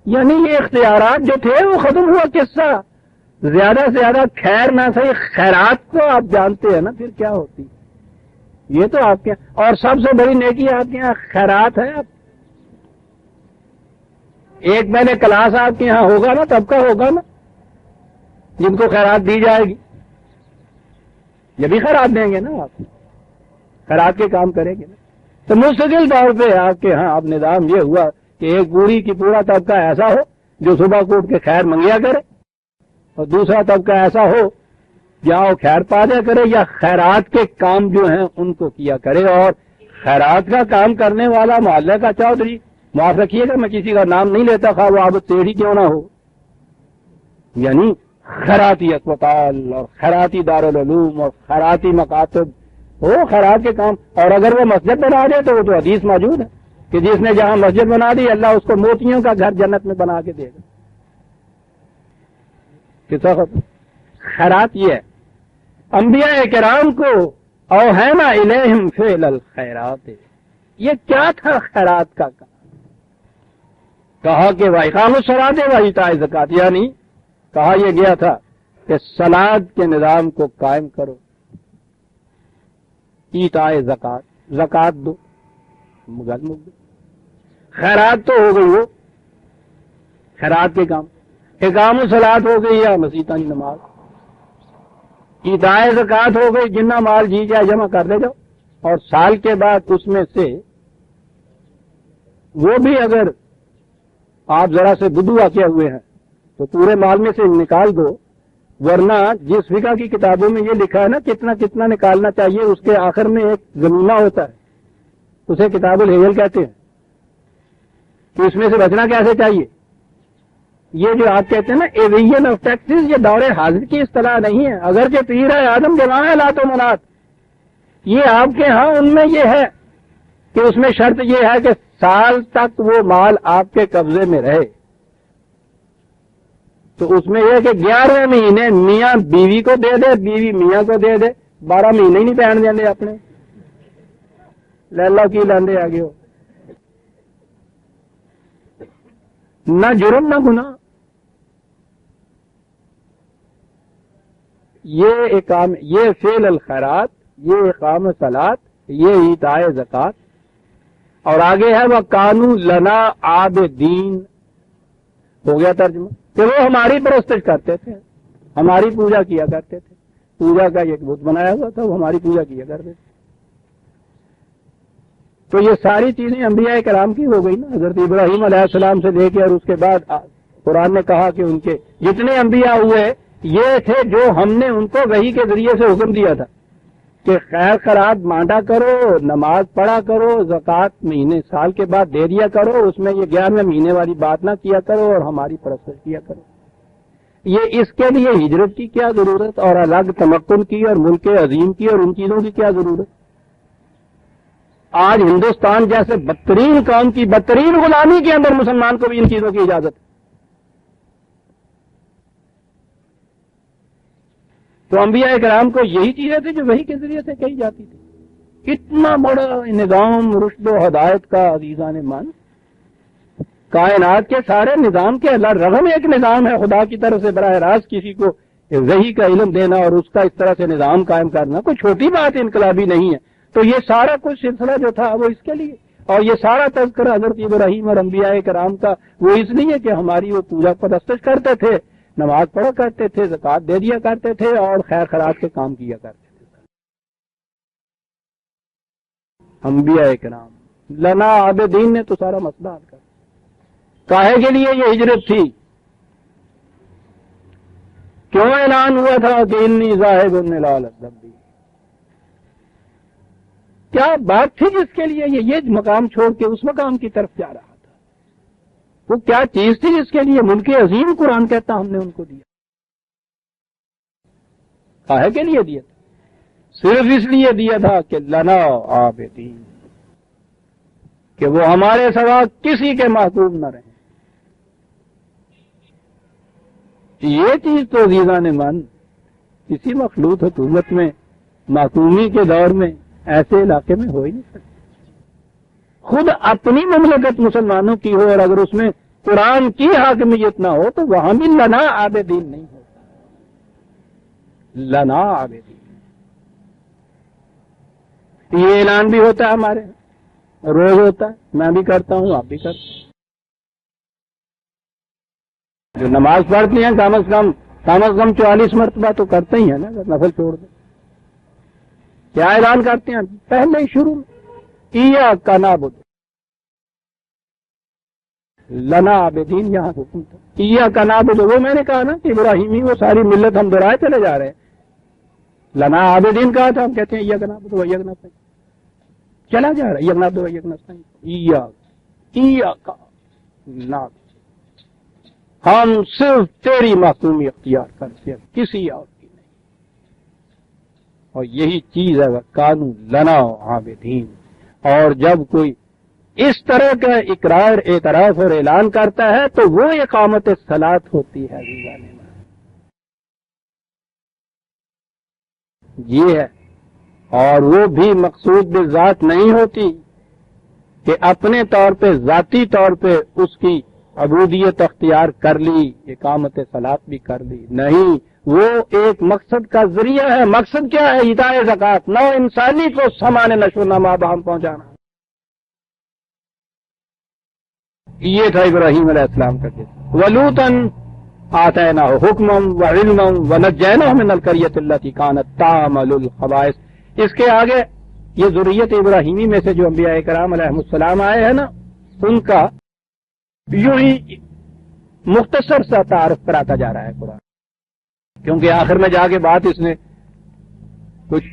یعنی یہ اختیارات جو تھے وہ ختم ہوا قصہ. زیادہ سے زیادہ خیر نہ صحیح خیرات کو آپ جانتے ہیں نا پھر کیا ہوتی. یہ تو آپ کے اور سب سے بڑی نیکی آپ کے یہاں خیرات ہے. آپ ایک پہلے کلاس آپ کے یہاں ہوگا نا، تب کا ہوگا نا جن کو خیرات دی جائے گی. یہ بھی خیرات دیں گے نا، آپ خیرات کے کام کریں گے نا. تو مستقل طور پہ آپ کے ہاں اب نظام یہ ہوا کہ ایک پوری کی پورا طبقہ ایسا ہو جو صبح کو اٹھ کے خیر منگیا کرے، اور دوسرا طبقہ ایسا ہو جہاں وہ خیر پا دیا کرے یا خیرات کے کام جو ہیں ان کو کیا کرے. اور خیرات کا کام کرنے والا محلے کا چودھری، معاف رکھیے گا میں کسی کا نام نہیں لیتا خواہ وہ عابد ٹیڑھی کیوں نہ ہو، یعنی خیراتی اسپتال اور خیراتی دارالعلوم اور خیراتی مکاتب ہو خیرات کے کام. اور اگر وہ مسجد بنا دے تو وہ تو حدیث موجود ہے کہ جس نے جہاں مسجد بنا دی اللہ اس کو موتیوں کا گھر جنت میں بنا کے دے گا. کسا خیرات یہ ہے. انبیاء کرام کو اوحینا الیہم فعل الخیرات، یہ کیا تھا خیرات کا کام؟ کہا کہ واقام الصلاۃ و ایتاء الزکات، یعنی کہا یہ گیا تھا کہ صلاۃ کے نظام کو قائم کرو، ایتاء زکات، زکات دو. خیرات تو ہو گئی، وہ خیرات کے کام. اقام الصلاۃ ہو گئی یا مسیطاً نماز. ایتاء زکات ہو گئی، جتنا مال جی جائے جمع کر لے جاؤ، اور سال کے بعد اس میں سے وہ بھی اگر آپ ذرا سے بدو واقع ہوئے ہیں تو پورے مال میں سے نکال دو. ورنہ جس فقہ کی کتابوں میں یہ لکھا ہے نا کتنا کتنا نکالنا چاہیے، اس کے آخر میں ایک ضمیمہ ہوتا ہے، اسے کتاب الحیل کہتے ہیں، کہ اس میں سے بچنا کیسے چاہیے. یہ جو آپ کہتے ہیں نا ایویژن آف ٹیکسز، یہ دور حاضر کی اصطلاح نہیں ہے. اگرچہ پیر اعظم جماع لات و منات یہ آپ کے ہاں ان میں یہ ہے کہ اس میں شرط یہ ہے کہ سال تک وہ مال آپ کے قبضے میں رہے. تو اس میں یہ کہ 11ویں مہینے میاں بیوی کو دے دے، بیوی میاں کو دے دے، 12 مہینے ہی نہیں پہن دیں اپنے لیلا کی لاندے آگے ہو. نہ جرم نہ گناہ. یہ فعل الخیرات، یہ اقام صلاۃ، یہ ایتاء زکات. اور آگے ہے وہ کانو لنا عابدین. ہو گیا ترجمہ کہ وہ ہماری پرستش کرتے تھے، ہماری پوجا کیا کرتے تھے. پوجا کا ایک بت بنایا ہوا تھا، وہ ہماری پوجا کیا کرتے تھے. تو یہ ساری چیزیں انبیاء کرام کی ہو گئی نا، حضرت ابراہیم علیہ السلام سے لے کے. اور اس کے بعد قرآن نے کہا کہ ان کے جتنے انبیاء ہوئے یہ تھے جو ہم نے ان کو وحی کے ذریعے سے حکم دیا تھا کہ خیر خیرات بانٹا کرو، نماز پڑھا کرو، زکوٰۃ مہینے سال کے بعد دے دیا کرو. اس میں یہ 11ویں مہینے والی بات نہ کیا کرو اور ہماری پرستش کیا کرو. یہ اس کے لیے ہجرت کی کیا ضرورت، اور الگ تمکن کی اور ملک عظیم کی اور ان چیزوں کی کیا ضرورت. آج ہندوستان جیسے بدترین قوم کی بدترین غلامی کے اندر مسلمان کو بھی ان چیزوں کی اجازت ہے. تو انبیاء کرام کو یہی چیزیں تھیں جو وحی کے ذریعے سے کہی جاتی تھی. کتنا بڑا نظام رشد و ہدایت کا عزیزان من. کائنات کے سارے نظام کے رغم ایک نظام ہے خدا کی طرف سے براہ راست کسی کو وحی کا علم دینا اور اس کا اس طرح سے نظام قائم کرنا کوئی چھوٹی بات انقلابی نہیں ہے. تو یہ سارا کچھ سلسلہ جو تھا وہ اس کے لیے، اور یہ سارا تذکرہ حضرت ابراہیم اور انبیاء کرام کا وہ اس لیے کہ ہماری وہ پوجا پرستش کرتے تھے، نماز پڑھا کرتے تھے، زکوٰۃ دے دیا کرتے تھے اور خیر خیرات کے کام کیا کرتے تھے. انبیاء کرام لنا عابدین نے تو سارا مسئلہ حل کر. کاہے کے لیے یہ ہجرت تھی؟ کیوں اعلان ہوا تھا کہ انی ذاہب الی ربی؟ کیا بات تھی جس کے لیے یہ مقام چھوڑ کے اس مقام کی طرف جا رہا تھا؟ وہ کیا چیز تھی جس کے لیے ملک عظیم قرآن کہتا ہم نے ان کو دیا؟ کاہے کے لیے دیا تھا؟ صرف اس لیے دیا تھا کہ لنا عابدین. کہ وہ ہمارے سوا کسی کے محکوم نہ رہیں. یہ چیز تو عزیزان من کسی مخلوط حکومت میں محکومی کے دور میں ایسے علاقے میں ہو ہی نہیں سکتی. خود اپنی مملکت مسلمانوں کی ہو اور اگر اس میں قرآن کی حاکمیت نہ ہو تو وہاں بھی لنا عابدین نہیں ہوتا. لنا عابدین یہ اعلان بھی ہوتا ہے ہمارے روز ہوتا ہے، میں بھی کرتا ہوں، آپ بھی کرتے ہیں. جو نماز پڑھتی ہیں کم از کم 44 مرتبہ تو کرتے ہی ہیں نا، اگر نفل چھوڑ دیں. کیا اعلان کرتے ہیں پہلے ہی شروع میں؟ ایاک نعبد لنا عابدین. یہاں حکم تھا ایاک نعبد. وہ میں نے کہا نا کہ ابراہیمی وہ ساری ملت ہم دہرائے چلے جا رہے ہیں. لنا عابدین کہا تھا، ہم کہتے ہیں ایاک نعبد و ایاک نستعین چلا جا رہا ہے. ایاک نعبد و ایاک نستعین ایاک نعبد. ہم صرف تیری معصومی اختیار کرتے ہیں، کسی اور کی نہیں. اور یہی چیز ہے قانون لنا عابدین. اور جب کوئی اس طرح کا اقرار اعتراف اور اعلان کرتا ہے تو وہ اقامت صلاۃ ہوتی ہے. یہ ہے. اور وہ بھی مقصود بالذات نہیں ہوتی کہ اپنے طور پہ ذاتی طور پہ اس کی عبودیت اختیار کر لی، اقامت صلاۃ بھی کر لی. نہیں، وہ ایک مقصد کا ذریعہ ہے. مقصد کیا ہے؟ ایتاء زکوٰۃ، نو انسانی کو سامان نشو و نما بہم پہنچانا. یہ تھا ابراہیم علیہ السلام کا قصہ. ولوطن آتیناہ حکما وعلما ونجیناہ من القریۃ التی کانت تعمل الخبائث. اس کے آگے یہ ذریت ابراہیمی میں سے جو انبیاء کرام علیہ السلام آئے ہیں نا، ان کا یوں ہی مختصر سا تعارف کراتا جا رہا ہے قرآن. کیونکہ آخر میں جا کے بات اس نے کچھ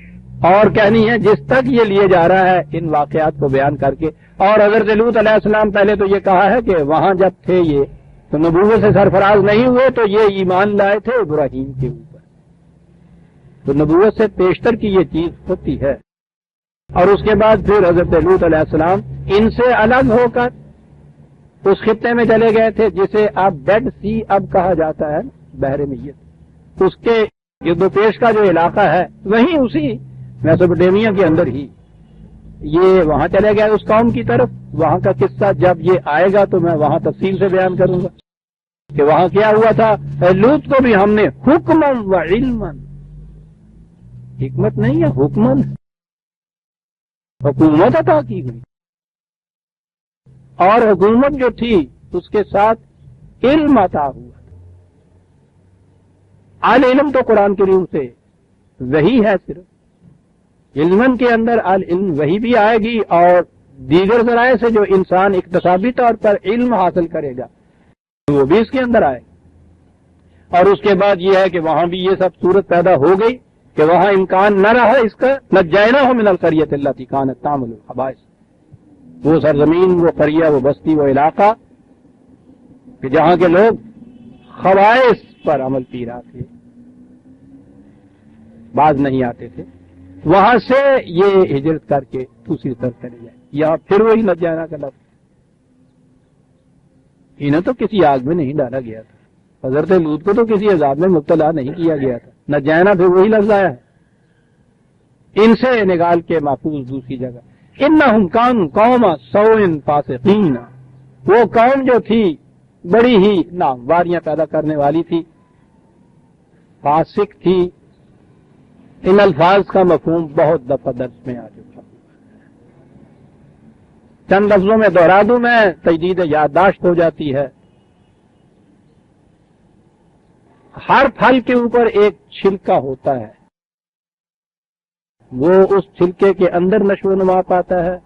اور کہنی ہے، جس تک یہ لیے جا رہا ہے ان واقعات کو بیان کر کے. اور حضرت لوط علیہ السلام پہلے تو یہ کہا ہے کہ وہاں جب تھے یہ تو نبوت سے سرفراز نہیں ہوئے تو یہ ایمان لائے تھے ابراہیم کے اوپر. تو نبوت سے پیشتر کی یہ چیز ہوتی ہے. اور اس کے بعد پھر حضرت لوط علیہ السلام ان سے الگ ہو کر اس خطے میں چلے گئے تھے جسے اب ڈیڈ سی اب کہا جاتا ہے، بحر میت. اس کے گرد و پیش کا جو علاقہ ہے وہیں اسی میسوپوٹیمیا کے اندر ہی یہ وہاں چلے گئے اس قوم کی طرف. وہاں کا قصہ جب یہ آئے گا تو میں وہاں تفصیل سے بیان کروں گا کہ وہاں کیا ہوا تھا. لوط کو بھی ہم نے حکمن و علمن، حکمت نہیں ہے حکمن، حکومت عطا کی گئی. اور حکومت جو تھی اس کے ساتھ علم عطا ہوا. العلم تو قرآن کریم سے وہی ہے. صرف علمن کے اندر العلم وہی بھی آئے گی اور دیگر ذرائع سے جو انسان اقتصادی طور پر علم حاصل کرے گا وہ بھی اس کے اندر آئے. اور اس کے بعد یہ ہے کہ وہاں بھی یہ سب صورت پیدا ہو گئی کہ وہاں امکان نہ رہا اس کا. نجیناہ من القریۃ التی کانت تعمل الخبائث. وہ سرزمین، وہ قریہ، وہ بستی، وہ علاقہ کہ جہاں کے لوگ خبائث پر عمل پیرا تھے، باز نہیں آتے تھے، وہاں سے یہ ہجرت کر کے دوسری طرف چلے جائے. یا پھر وہی نجینہ کا لفظ. انہیں تو کسی آگ میں نہیں ڈالا گیا تھا، حضرت لوط کو تو کسی عذاب میں مبتلا نہیں کیا گیا تھا. نجینہ پھر وہی لفظ آیا ہے، ان سے نکال کے محفوظ دوسری جگہ. انہم کانوا قوم سوء فاسقین. وہ قوم جو تھی بڑی ہی نامواریاں پیدا کرنے والی تھی، فاسق تھی. ان الفاظ کا مفہوم بہت دفعہ درس میں آ چکا. چند لفظوں میں دوہرا دوں میں، تجدید یادداشت ہو جاتی ہے. ہر پھل کے اوپر ایک چھلکا ہوتا ہے، وہ اس چھلکے کے اندر نشو و نما پاتا ہے،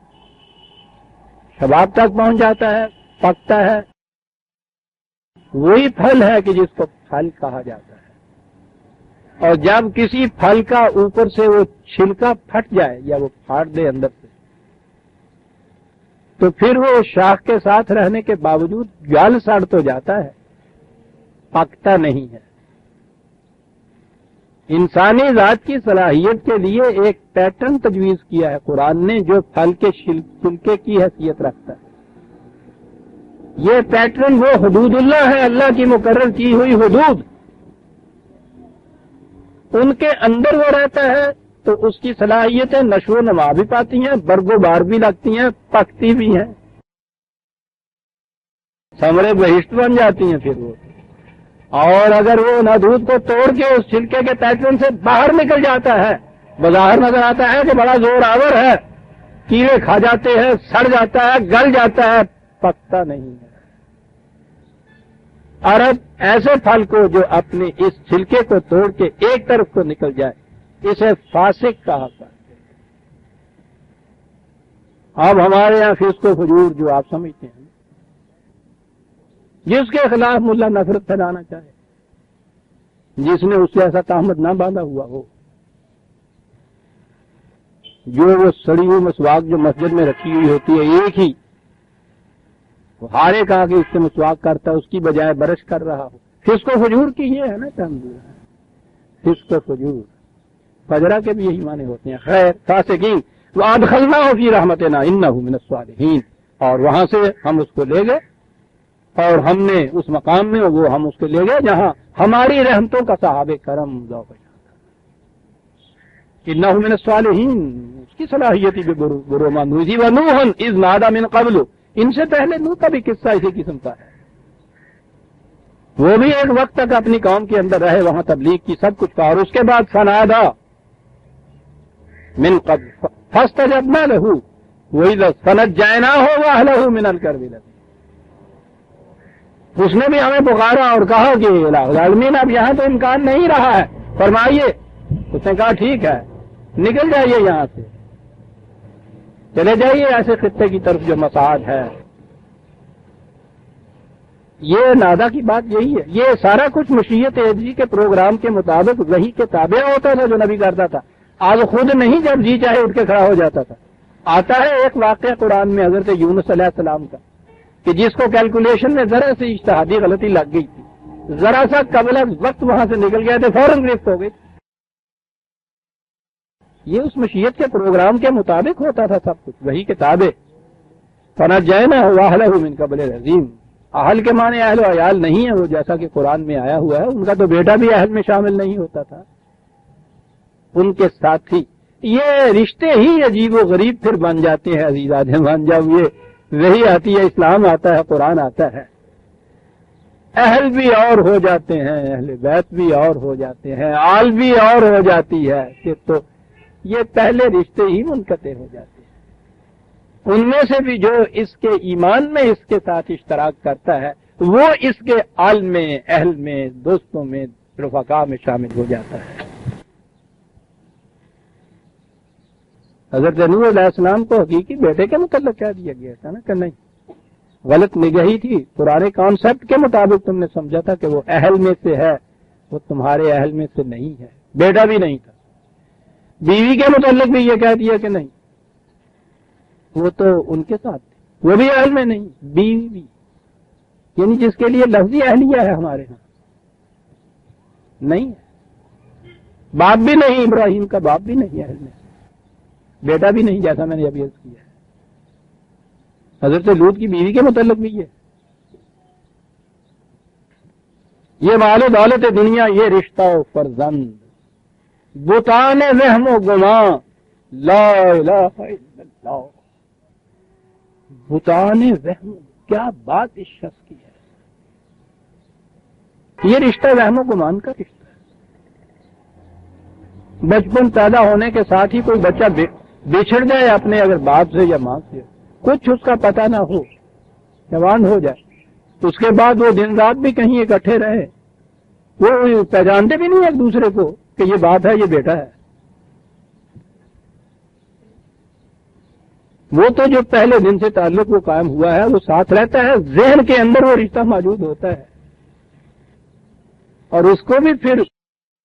شباب تک پہنچ جاتا ہے، پکتا ہے. وہی پھل ہے کہ جس کو پھل کہا جاتا ہے. اور جب کسی پھل کا اوپر سے وہ چھلکا پھٹ جائے یا وہ پھاڑ دے اندر سے تو پھر وہ شاخ کے ساتھ رہنے کے باوجود گل سڑ تو جاتا ہے، پکتا نہیں ہے. انسانی ذات کی صلاحیت کے لیے ایک پیٹرن تجویز کیا ہے قرآن نے جو پھل کے چھلکے کی حیثیت رکھتا ہے. یہ پیٹرن وہ حدود اللہ ہے، اللہ کی مقرر کی ہوئی حدود، ان کے اندر وہ رہتا ہے تو اس کی صلاحیتیں نشو و نما بھی پاتی ہیں، برگ و بار بھی لگتی ہیں، پکتی بھی ہیں، ثمرے بہشت بن جاتی ہیں پھر وہ. اور اگر وہ نادود کو توڑ کے اس چھلکے کے پیٹرن سے باہر نکل جاتا ہے، بظاہر نظر آتا ہے کہ بڑا زور آور ہے، کیڑے کھا جاتے ہیں، سڑ جاتا ہے، گل جاتا ہے، پکتا نہیں ہے. اور اب ایسے پھل کو جو اپنے اس چھلکے کو توڑ کے ایک طرف کو نکل جائے، اسے فاسق کہا کرتے. اب ہمارے یہاں فسق و فجور جو آپ سمجھتے ہیں، جس کے خلاف ملا نفرت پھیلانا چاہے، جس نے اس سے ایسا تہمت نہ باندھا ہوا ہو، جو وہ سڑی ہوئی مسواک جو مسجد میں رکھی ہوئی ہوتی ہے ایک ہی، وہ ہارے کہا کہ اس سے مسواک کرتا ہے، اس کی بجائے برش کر رہا ہو. فسق و فجور کی یہ ہے نا تنظیم، فسق و فجور. فجرہ کے بھی یہی معنی ہوتے ہیں. خیر، فاسقین وادخلناہ فی رحمتنا انہ من الصالحین، اور وہاں سے ہم اس کو لے گئے اور ہم نے اس مقام میں وہ ہم اس کو لے گئے جہاں ہماری رحمتوں کا صحابہ کرم ذوق انہ من الصالحین، اس کی صلاحیتی برومانوزی ونوح اذ نادى من قبل، ان سے پہلے نوح کا بھی قصہ اسی قسم کا ہے. وہ بھی ایک وقت تک اپنی قوم کے اندر رہے، وہاں تبلیغ کی، سب کچھ کہا، اور اس کے بعد فنادا من قبل فاستجبنا له واذا فنجيناه واهله من الكرب الذي، اس نے بھی ہمیں پکارا اور کہا کہ الہ العالمین اب یہاں تو امکان نہیں رہا ہے، فرمائیے. اس نے کہا ٹھیک ہے، نکل جائیے یہاں سے، چلے جائیے ایسے خطے کی طرف جو مساعد ہے. یہ نادا کی بات یہی ہے. یہ سارا کچھ مشیت عزی کے پروگرام کے مطابق وحی کے تابع ہوتا تھا جو نبی کرتا تھا. آج خود نہیں، جب جی چاہے اٹھ کے کھڑا ہو جاتا تھا. آتا ہے ایک واقعہ قرآن میں حضرت یونس علیہ السلام کا، کہ جس کو کیلکولیشن میں ذرا سے اجتہادی غلطی لگ گئی تھی، ذرا سا قبل وقت وہاں سے نکل گئے تھے، فوراً گرفت ہو گئی. یہ اس مشیت کے پروگرام کے مطابق ہوتا تھا سب کچھ، وہی کتابیں. فنجینا واہلہ من قبل العظیم، اہل کے معنی اہل و عیال نہیں ہے وہ، جیسا کہ قرآن میں آیا ہوا ہے. ان کا تو بیٹا بھی اہل میں شامل نہیں ہوتا تھا، ان کے ساتھی. یہ رشتے ہی عجیب و غریب پھر بن جاتے ہیں عزیزان مان. جب یہ وہی آتی ہے، اسلام آتا ہے، قرآن آتا ہے، اہل بھی اور ہو جاتے ہیں، اہل بیت بھی اور ہو جاتے ہیں، آل بھی اور ہو جاتی ہے. کہ تو یہ پہلے رشتے ہی منقطع ہو جاتے ہیں. ان میں سے بھی جو اس کے ایمان میں اس کے ساتھ اشتراک کرتا ہے، وہ اس کے آل میں، اہل میں، دوستوں میں، رفقا میں شامل ہو جاتا ہے. حضرت نوح علیہ السلام کو حقیقی بیٹے کے متعلق کہہ دیا گیا تھا نا کہ نہیں، غلط نگہی تھی. پرانے کانسیپٹ کے مطابق تم نے سمجھا تھا کہ وہ اہل میں سے ہے، وہ تمہارے اہل میں سے نہیں ہے، بیٹا بھی نہیں تھا. بیوی کے متعلق بھی یہ کہہ دیا کہ نہیں، وہ تو ان کے ساتھ تھے، وہ بھی اہل میں نہیں، بیوی بھی، یعنی جس کے لیے لفظی اہلیہ ہے ہمارے ہاں نہیں ہے. باپ بھی نہیں، ابراہیم کا باپ بھی نہیں اہل میں، بیٹا بھی نہیں، جیسا میں نے ابھی عرض کیا ہے. حضرت لوط کی بیوی کے متعلق بھی یہ مال و دولت دنیا، یہ رشتہ و فرزند، بتان وہم و گمان، لا الہ الا اللہ. بتان وہم، کیا بات اس شخص کی ہے. یہ رشتہ وہم و گمان کا رشتہ ہے. بچپن پیدا ہونے کے ساتھ ہی کوئی بچہ بچھڑ جائے اپنے اگر باپ سے یا ماں سے، کچھ اس کا پتہ نہ ہو، جوان ہو جائے، اس کے بعد وہ دن رات بھی کہیں اکٹھے رہے، وہ پہچانتے بھی نہیں ایک دوسرے کو کہ یہ باپ ہے، یہ بیٹا ہے. وہ تو جو پہلے دن سے تعلق وہ قائم ہوا ہے وہ ساتھ رہتا ہے، ذہن کے اندر وہ رشتہ موجود ہوتا ہے، اور اس کو بھی پھر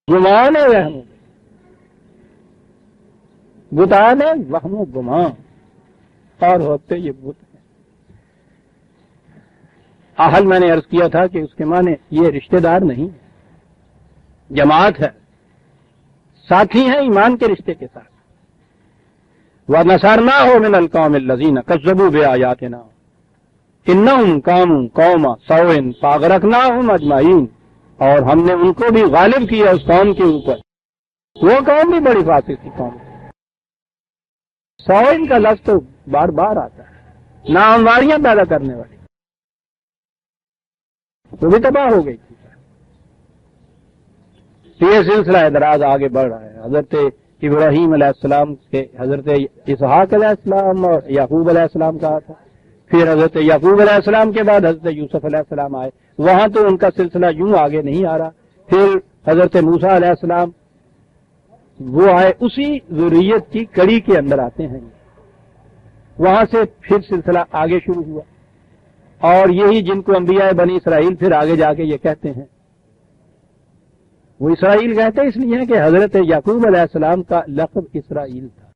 گمان وہم، بتان وہم و گمان، اور ہوتے یہ بت ہیں. اہل میں نے عرض کیا تھا کہ اس کے معنی یہ رشتہ دار نہیں ہے، جماعت ہے. ساتھی ہیں ایمان کے رشتے کے ساتھ. وَنَصَرْنَاهُ مِنَ الْقَوْمِ الَّذِينَ كَذَّبُوا بِآيَاتِنَا إِنَّهُمْ كَانُوا قَوْمًا سَوْءٍ فَأَغْرَقْنَاهُمْ أَجْمَعِينَ. اور ہم نے ان کو بھی غالب کیا اس قوم کے اوپر. وہ قوم بھی بڑی فاسق تھی قوم. سوئن کا لفظ تو بار بار آتا ہے، ناہمواریاں پیدا کرنے والی. وہ بھی تباہ ہو گئی تھی. یہ سلسلہ دراز آگے بڑھ رہا ہے. حضرت ابراہیم علیہ السلام کے حضرت اسحاق علیہ السلام اور یعقوب علیہ السلام کہا تھا. پھر حضرت یعقوب علیہ السلام کے بعد حضرت یوسف علیہ السلام آئے. وہاں تو ان کا سلسلہ یوں آگے نہیں آ رہا. پھر حضرت موسیٰ علیہ السلام وہ آئے، اسی ذریت کی کڑی کے اندر آتے ہیں. وہاں سے پھر سلسلہ آگے شروع ہوا، اور یہی جن کو انبیاء بنی اسرائیل پھر آگے جا کے یہ کہتے ہیں. وہ اسرائیل کہتے اس لیے ہیں کہ حضرت یعقوب علیہ السلام کا لقب اسرائیل تھا.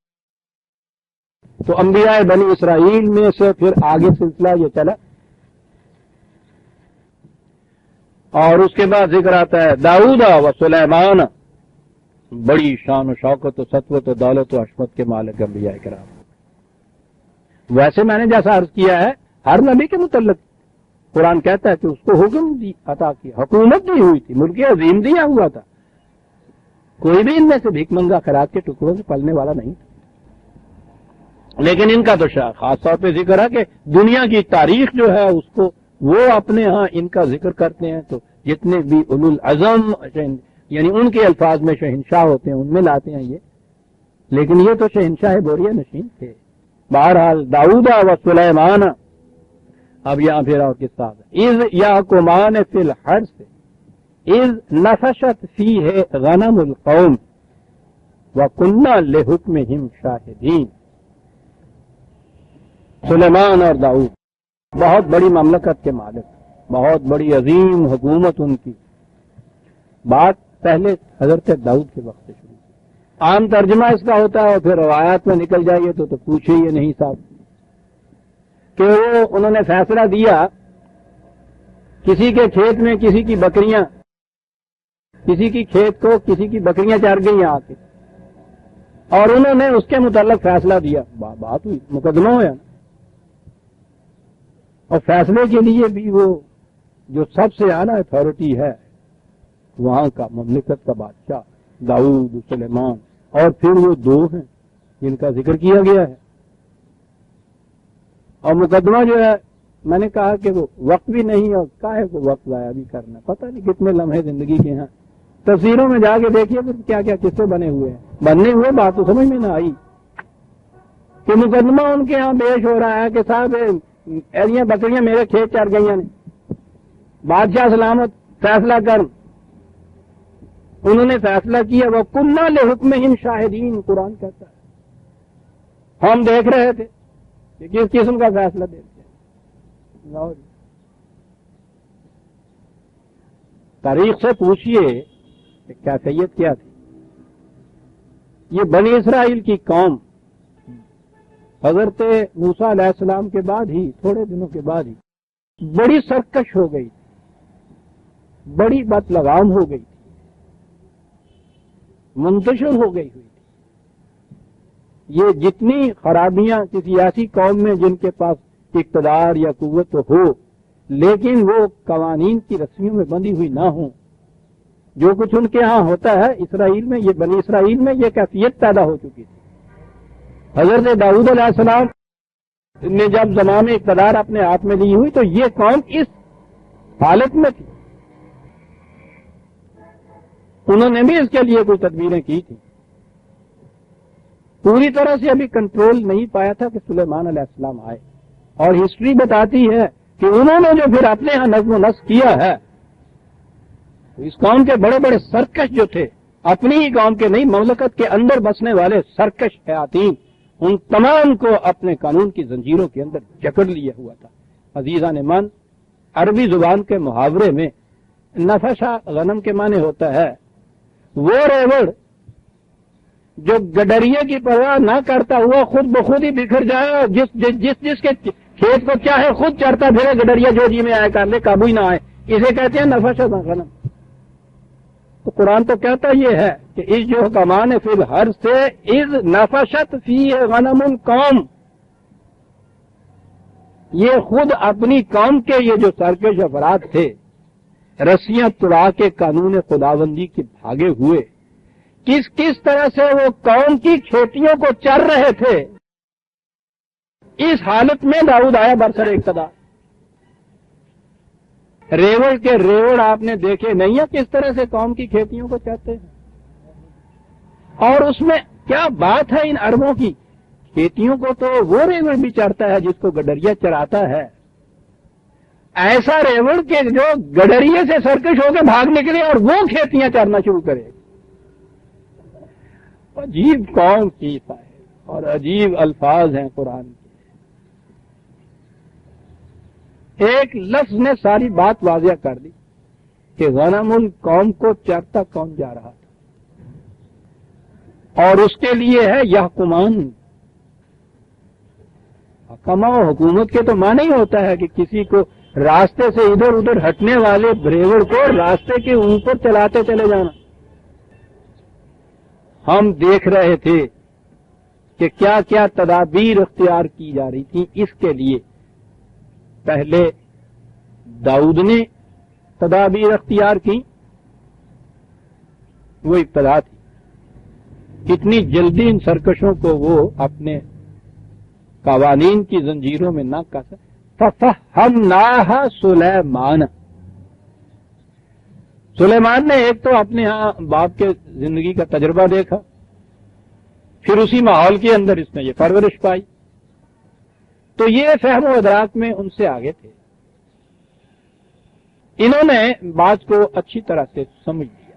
تو انبیاء بنی اسرائیل میں سے پھر آگے سلسلہ یہ چلا. اور اس کے بعد ذکر آتا ہے داؤد و سلیمان، بڑی شان و شوکت و سطوت و دولت و حشمت کے مالک انبیاء کرام. ویسے میں نے جیسا عرض کیا ہے، ہر نبی کے متعلق قرآن کہتا ہے کہ اس کو حکم عطا کیا، حکومت دی ہوئی تھی، ملک عظیم دیا ہوا تھا. کوئی بھی ان میں سے بھیک منگا خیرات کے ٹکڑوں سے پلنے والا نہیں تھا. لیکن ان کا تو خاص طور پہ ذکر ہے کہ دنیا کی تاریخ جو ہے اس کو وہ اپنے ہاں ان کا ذکر کرتے ہیں. تو جتنے بھی اولو العزم یعنی ان کے الفاظ میں شہنشاہ ہوتے ہیں ان میں لاتے ہیں یہ. لیکن یہ تو شہنشاہ بوریہ نشین تھے. بہرحال داؤد و سلیمان. اب یہاں پھر اور کس طرح اذ یعقمان فی الحرث اذ نفشت فیہ غنم القوم وکننا لحکمہم شاہدین. سلیمان اور داؤد بہت بڑی مملکت کے مالک، بہت بڑی عظیم حکومت ان کی. بات پہلے حضرت داؤد کے وقت سے شروع. عام ترجمہ اس کا ہوتا ہے اور پھر روایات میں نکل جائیے تو پوچھے یہ نہیں صاحب کہ وہ انہوں نے فیصلہ دیا کسی کے کھیت میں کسی کی بکریاں، کسی کی کھیت کو کسی کی بکریاں چر گئی آ کے، اور انہوں نے اس کے متعلق فیصلہ دیا. بات ہوئی، مقدمہ ہوا. اور فیصلے کے لیے بھی وہ جو سب سے اعلیٰ اتھارٹی ہے وہاں کا مملکت کا بادشاہ داؤد سلیمان، اور پھر وہ دو ہیں جن کا ذکر کیا گیا ہے. اور مقدمہ جو ہے میں نے کہا کہ وہ وقت بھی نہیں، اور کاہے کو وقت ضائع بھی کرنا. پتہ نہیں کتنے لمحے زندگی کے ہیں. تفسیروں میں جا کے دیکھیے پھر کیا کیا قصے بنے ہوئے ہیں. بننے ہوئے بات تو سمجھ میں نہ آئی کہ مقدمہ ان کے ہاں پیش ہو رہا ہے کہ صاحب ایلیاں بکریاں میرے کھیت چر گئی نے. بادشاہ سلامت فیصلہ کر. انہوں نے فیصلہ کیا. وہ کننا لحکمہم شاہدین. قرآن کہتا ہے ہم دیکھ رہے تھے کہ کس قسم کا فیصلہ دیتے ہیں. تاریخ سے پوچھئے کہ کیفیت کیا تھی. یہ بنی اسرائیل کی قوم حضرت موسیٰ علیہ السلام کے بعد ہی تھوڑے دنوں کے بعد ہی بڑی سرکش ہو گئی، بڑی بد لگام ہو گئی، منتشر ہو گئی ہوئی تھی. یہ جتنی خرابیاں کسی ایسی قوم میں جن کے پاس اقتدار یا قوت ہو لیکن وہ قوانین کی رسمیوں میں بندھی ہوئی نہ ہوں، جو کچھ ان کے ہاں ہوتا ہے اسرائیل میں، یہ بنی اسرائیل میں یہ کیفیت پیدا ہو چکی تھی. حضرت داؤد علیہ السلام نے جب زمانے اقتدار اپنے ہاتھ میں لی ہوئی تو یہ قوم اس حالت میں تھی. انہوں نے بھی اس کے لیے کوئی تدبیریں کی تھی. پوری طرح سے ابھی کنٹرول نہیں پایا تھا کہ سلیمان علیہ السلام آئے. اور ہسٹری بتاتی ہے کہ انہوں نے جو پھر اپنے ہاں نظم و نسق کیا ہے، اس قوم کے بڑے بڑے سرکش جو تھے، اپنی ہی قوم کے نہیں مملکت کے اندر بسنے والے سرکش حیاتین، ان تمام کو اپنے قانون کی زنجیروں کے اندر جکڑ لیا ہوا تھا. عزیزان من، عربی زبان کے محاورے میں نفشہ غنم کے معنی ہوتا ہے وہ ریوڑ جو گڈریے کی پرواہ نہ کرتا ہوا خود بخود ہی بکھر جائے اور جس کے کھیت کو چاہے خود چرتا پھرے، گڈریا جو جی میں آئے کر لے، قابو ہی نہ آئے، اسے کہتے ہیں نفشہ غنم. تو قرآن تو کہتا یہ ہے کہ اس جو حکمان فی الحر سے اذ نفشت فیہ غنم القوم، یہ خود اپنی قوم کے یہ جو سرکش افراد تھے رسیاں توڑا کے قانون خداوندی کے بھاگے ہوئے، کس طرح سے وہ قوم کی کھیتیوں کو چر رہے تھے، اس حالت میں داؤد آیا برسر اقتدار۔ ریوڑ کے ریوڑ آپ نے دیکھے نہیں ہے کس طرح سے قوم کی کھیتیوں کو چرتے ہیں، اور اس میں کیا بات ہے ان عربوں کی، کھیتیوں کو تو وہ ریوڑ بھی چرتا ہے جس کو گڈریا چراتا ہے، ایسا ریوڑ کہ جو گڈریے سے سرکش ہو کے بھاگ نکلے اور وہ کھیتیاں چرنا شروع کرے۔ عجیب قوم کی ہے اور عجیب الفاظ ہیں قرآن کے۔ ایک لفظ نے ساری بات واضح کر دی کہ غنم القوم کو چرتا کون جا رہا تھا، اور اس کے لیے ہے یحکمان۔ حکمہ و حکومت کے تو معنی ہی ہوتا ہے کہ کسی کو راستے سے ادھر ادھر ہٹنے والے بریوڑ کو راستے کے اوپر چلاتے چلے جانا۔ ہم دیکھ رہے تھے کہ کیا کیا تدابیر اختیار کی جا رہی تھی اس کے لیے۔ پہلے داؤد نے تدابیر اختیار کی، وہ ابتدا تھی، کتنی جلدی ان سرکشوں کو وہ اپنے قوانین کی زنجیروں میں نہ کس۔ فَفَهَّمْنَاهَا سُلَيْمَانَ، سلیمان نے ایک تو اپنے ہاں باپ کے زندگی کا تجربہ دیکھا، پھر اسی ماحول کے اندر اس نے یہ پرورش پائی، تو یہ فہم و ادراک میں ان سے آگے تھے، انہوں نے بات کو اچھی طرح سے سمجھ لیا،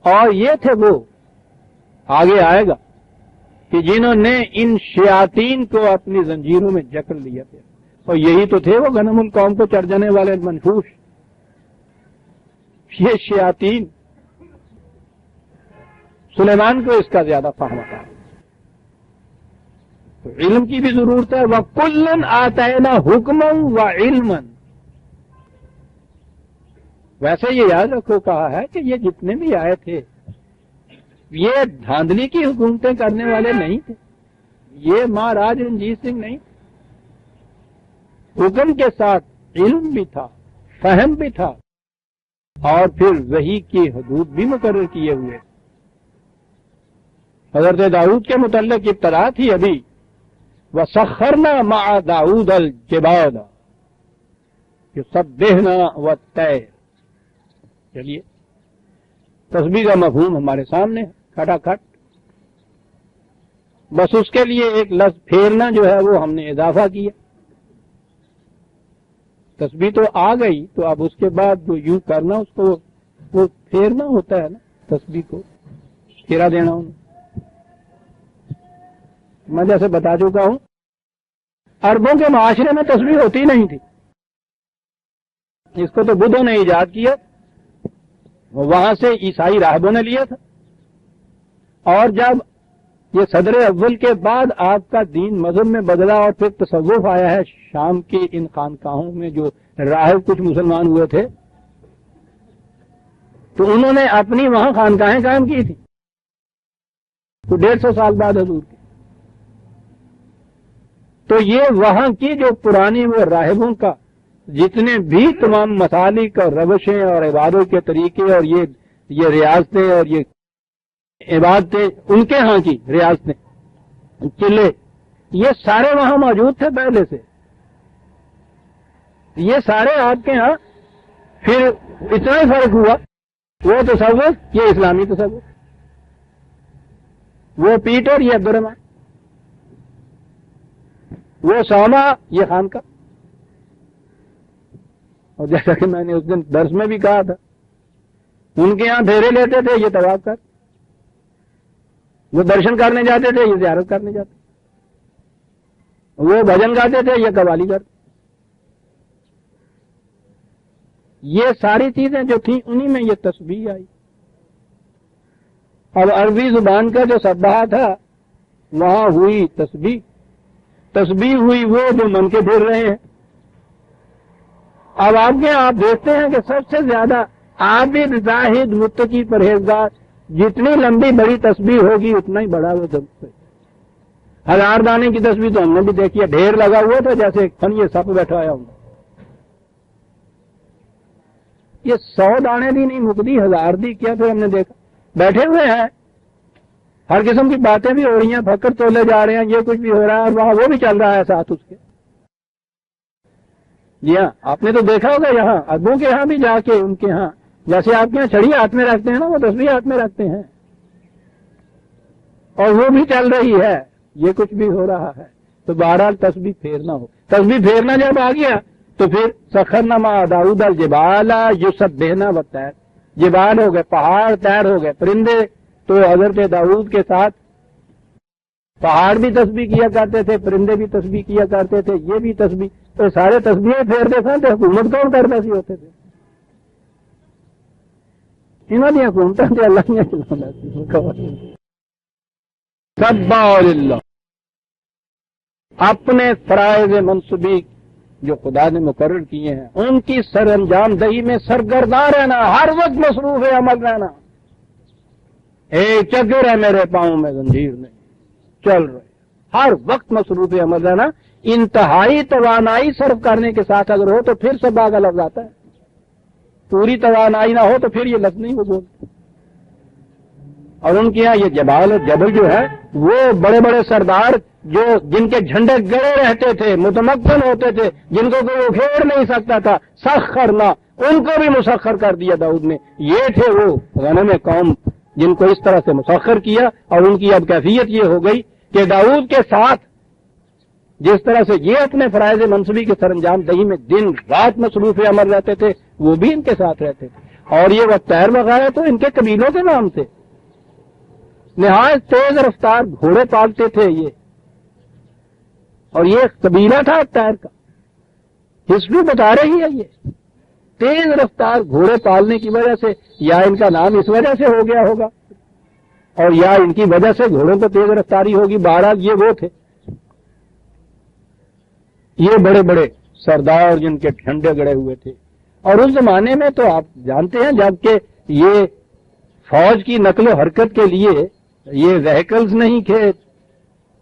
اور یہ تھے وہ آگے آئے گا کہ جنہوں نے ان شیاطین کو اپنی زنجیروں میں جکڑ لیا تھا، اور یہی تو تھے وہ غنم القوم کو چر جانے والے منحوس، یہ شیاطین۔ سلیمان کو اس کا زیادہ فہم تھا، تو علم کی بھی ضرورت ہے۔ وَكُلًّا آتَيْنَا حُكْمًا وَعِلْمًا، ویسے یہ یاد رکھو کہا ہے کہ یہ جتنے بھی آئے تھے یہ دھاندلی کی حکومتیں کرنے والے نہیں تھے، یہ مہاراج رنجیت سنگھ نہیں، حکم کے ساتھ علم بھی تھا، فہم بھی تھا، اور پھر وحی کی حدود بھی مقرر کیے ہوئے۔ حضرت داؤد کے متعلق ابتدا تھی ابھی، وَسَخَّرْنَا مَعَ دَاؤُودَ الْجِبَالَ يُسَبِّحْنَا وَالطَّيْرَ۔ چلیے تسبیح کا مفہوم ہمارے سامنے کھٹا کھٹ، بس اس کے لیے ایک لفظ پھیرنا جو ہے وہ ہم نے اضافہ کیا۔ تسبیح تو آ گئی، تو اب اس کے بعد جو یوں کرنا اس کو وہ پھیرنا ہوتا ہے نا، تسبیح کو پھیرا دینا انہیں۔ میں جیسے بتا چکا ہوں عربوں کے معاشرے میں تسبیح ہوتی نہیں تھی، اس کو تو بدھوں نے ایجاد کیا، وہاں سے عیسائی راہبوں نے لیا تھا، اور جب یہ صدر اول کے بعد آپ کا دین مذہب میں بدلا اور پھر تصوف آیا ہے شام کی ان خانقاہوں میں جو راہب کچھ مسلمان ہوئے تھے، تو انہوں نے اپنی وہاں خانقاہیں قائم کی تھی، تو 150 سال بعد حضور کی، تو یہ وہاں کی جو پرانی وہ راہبوں کا جتنے بھی تمام مسالک اور روشیں اور عبادت کے طریقے اور یہ ریاستیں اور یہ عبادتیں ان کے ہاں کی ریاستیں چلے، یہ سارے وہاں موجود تھے پہلے سے، یہ سارے آپ کے ہاں، پھر اتنا ہی فرق ہوا، وہ تصوف یہ اسلامی تصوف، وہ پیٹر یہ عبدالرحمان، وہ سوما یہ خانقاہ۔ اور جیسا کہ میں نے اس دن درس میں بھی کہا تھا، ان کے یہاں پھیرے لیتے تھے یہ طواف کر، وہ درشن کرنے جاتے تھے یہ زیارت کرنے جاتے، وہ بھجن گاتے تھے یہ قوالی کرتے، یہ ساری چیزیں جو تھیں انہی میں یہ تسبیح آئی۔ اب عربی زبان کا جو سبحہ تھا وہاں ہوئی تسبیح، تسبیح ہوئی وہ جو من کے پھر رہے ہیں۔ اب آپ کے آپ دیکھتے ہیں کہ سب سے زیادہ عابد زاہد متقی پرہیزگار جتنی لمبی بڑی تسبیح ہوگی اتنا ہی بڑا وہ جب 1000 دانے کی تسبیح تو ہم نے بھی دیکھی ہے، ڈھیر لگا ہوا تھا جیسے ایک یہ سپ بیٹھا آیا ہوں. یہ 100 دانے دی نہیں مکتی، 1000 دی کیا. پھر ہم نے دیکھا بیٹھے ہوئے ہیں، ہر قسم کی باتیں بھی ہو رہی ہیں، پھکر تولے جا رہے ہیں، یہ کچھ بھی ہو رہا ہے اور وہاں وہ بھی چل رہا ہے ساتھ اس کے. جی ہاں، آپ نے تو دیکھا ہوگا یہاں ادبوں کے یہاں بھی جا کے ان کے یہاں جیسے آپ کے یہاں چھڑی ہاتھ میں رکھتے ہیں نا، وہ تسبیح ہاتھ میں رکھتے ہیں اور وہ بھی چل رہی ہے، یہ کچھ بھی ہو رہا ہے. تو بہرحال تسبیح پھیرنا ہو، تسبیح پھیرنا جب آ گیا تو پھر سخرنا مع داؤد الجبال یسبحن والطیر، جبال ہو گئے پہاڑ، طیر ہو گئے پرندے. تو حضرت داؤد کے ساتھ پہاڑ بھی تسبیح کیا کرتے تھے، پرندے بھی تسبیح کیا کرتے تھے، یہ بھی تسبیح. تو سارے تسبیحیں پھیرتے تھے تو حکومت کون کرتا سی ہوتے تھے؟ انہوں نے حکومتیں تھے اللہ نے چلانا سی. سبح للہ، اپنے فرائض منصبی جو خدا نے مقرر کیے ہیں ان کی سر انجام دہی میں سرگرداں رہنا، ہر وقت مصروف عمل رہنا. ایک چکر ہے میرے پاؤں میں زنجیر نہیں چل رہے، ہر وقت مصروف عمل رہنا. انتہائی توانائی صرف کرنے کے ساتھ اگر ہو تو پھر سبا کا لفظ آتا ہے، پوری توانائی نہ ہو تو پھر یہ لفظ نہیں وہ بولتے. اور ان کے یہاں یہ جبال اور جبل جو ہے وہ بڑے بڑے سردار جو جن کے جھنڈے گڑے رہتے تھے، متمکن ہوتے تھے، جن کو کوئی اکھیڑ نہیں سکتا تھا، سخرنا، ان کو بھی مسخر کر دیا داؤد نے. یہ تھے وہ غنم قوم جن کو اس طرح سے مسخر کیا. اور ان کی اب کیفیت یہ ہو گئی کہ داؤد کے ساتھ جس طرح سے یہ اپنے فرائض منصبی کے سر انجام دہی میں دن رات مصروف عمل رہتے تھے، وہ بھی ان کے ساتھ رہتے تھے. اور یہ والطیر وغیرہ تو ان کے قبیلوں کے نام تھے. نہایت تیز رفتار گھوڑے پالتے تھے یہ، اور یہ قبیلہ تھا طیر کا. ہسٹری بتا رہی ہے یہ تیز رفتار گھوڑے پالنے کی وجہ سے، یا ان کا نام اس وجہ سے ہو گیا ہوگا اور یا ان کی وجہ سے گھوڑوں کو تیز رفتاری ہوگی. بہرحال یہ وہ تھے، یہ بڑے بڑے سردار جن کے جھنڈے گڑے ہوئے تھے. اور اس زمانے میں تو آپ جانتے ہیں جبکہ یہ فوج کی نقل و حرکت کے لیے یہ وہیکلز نہیں تھے،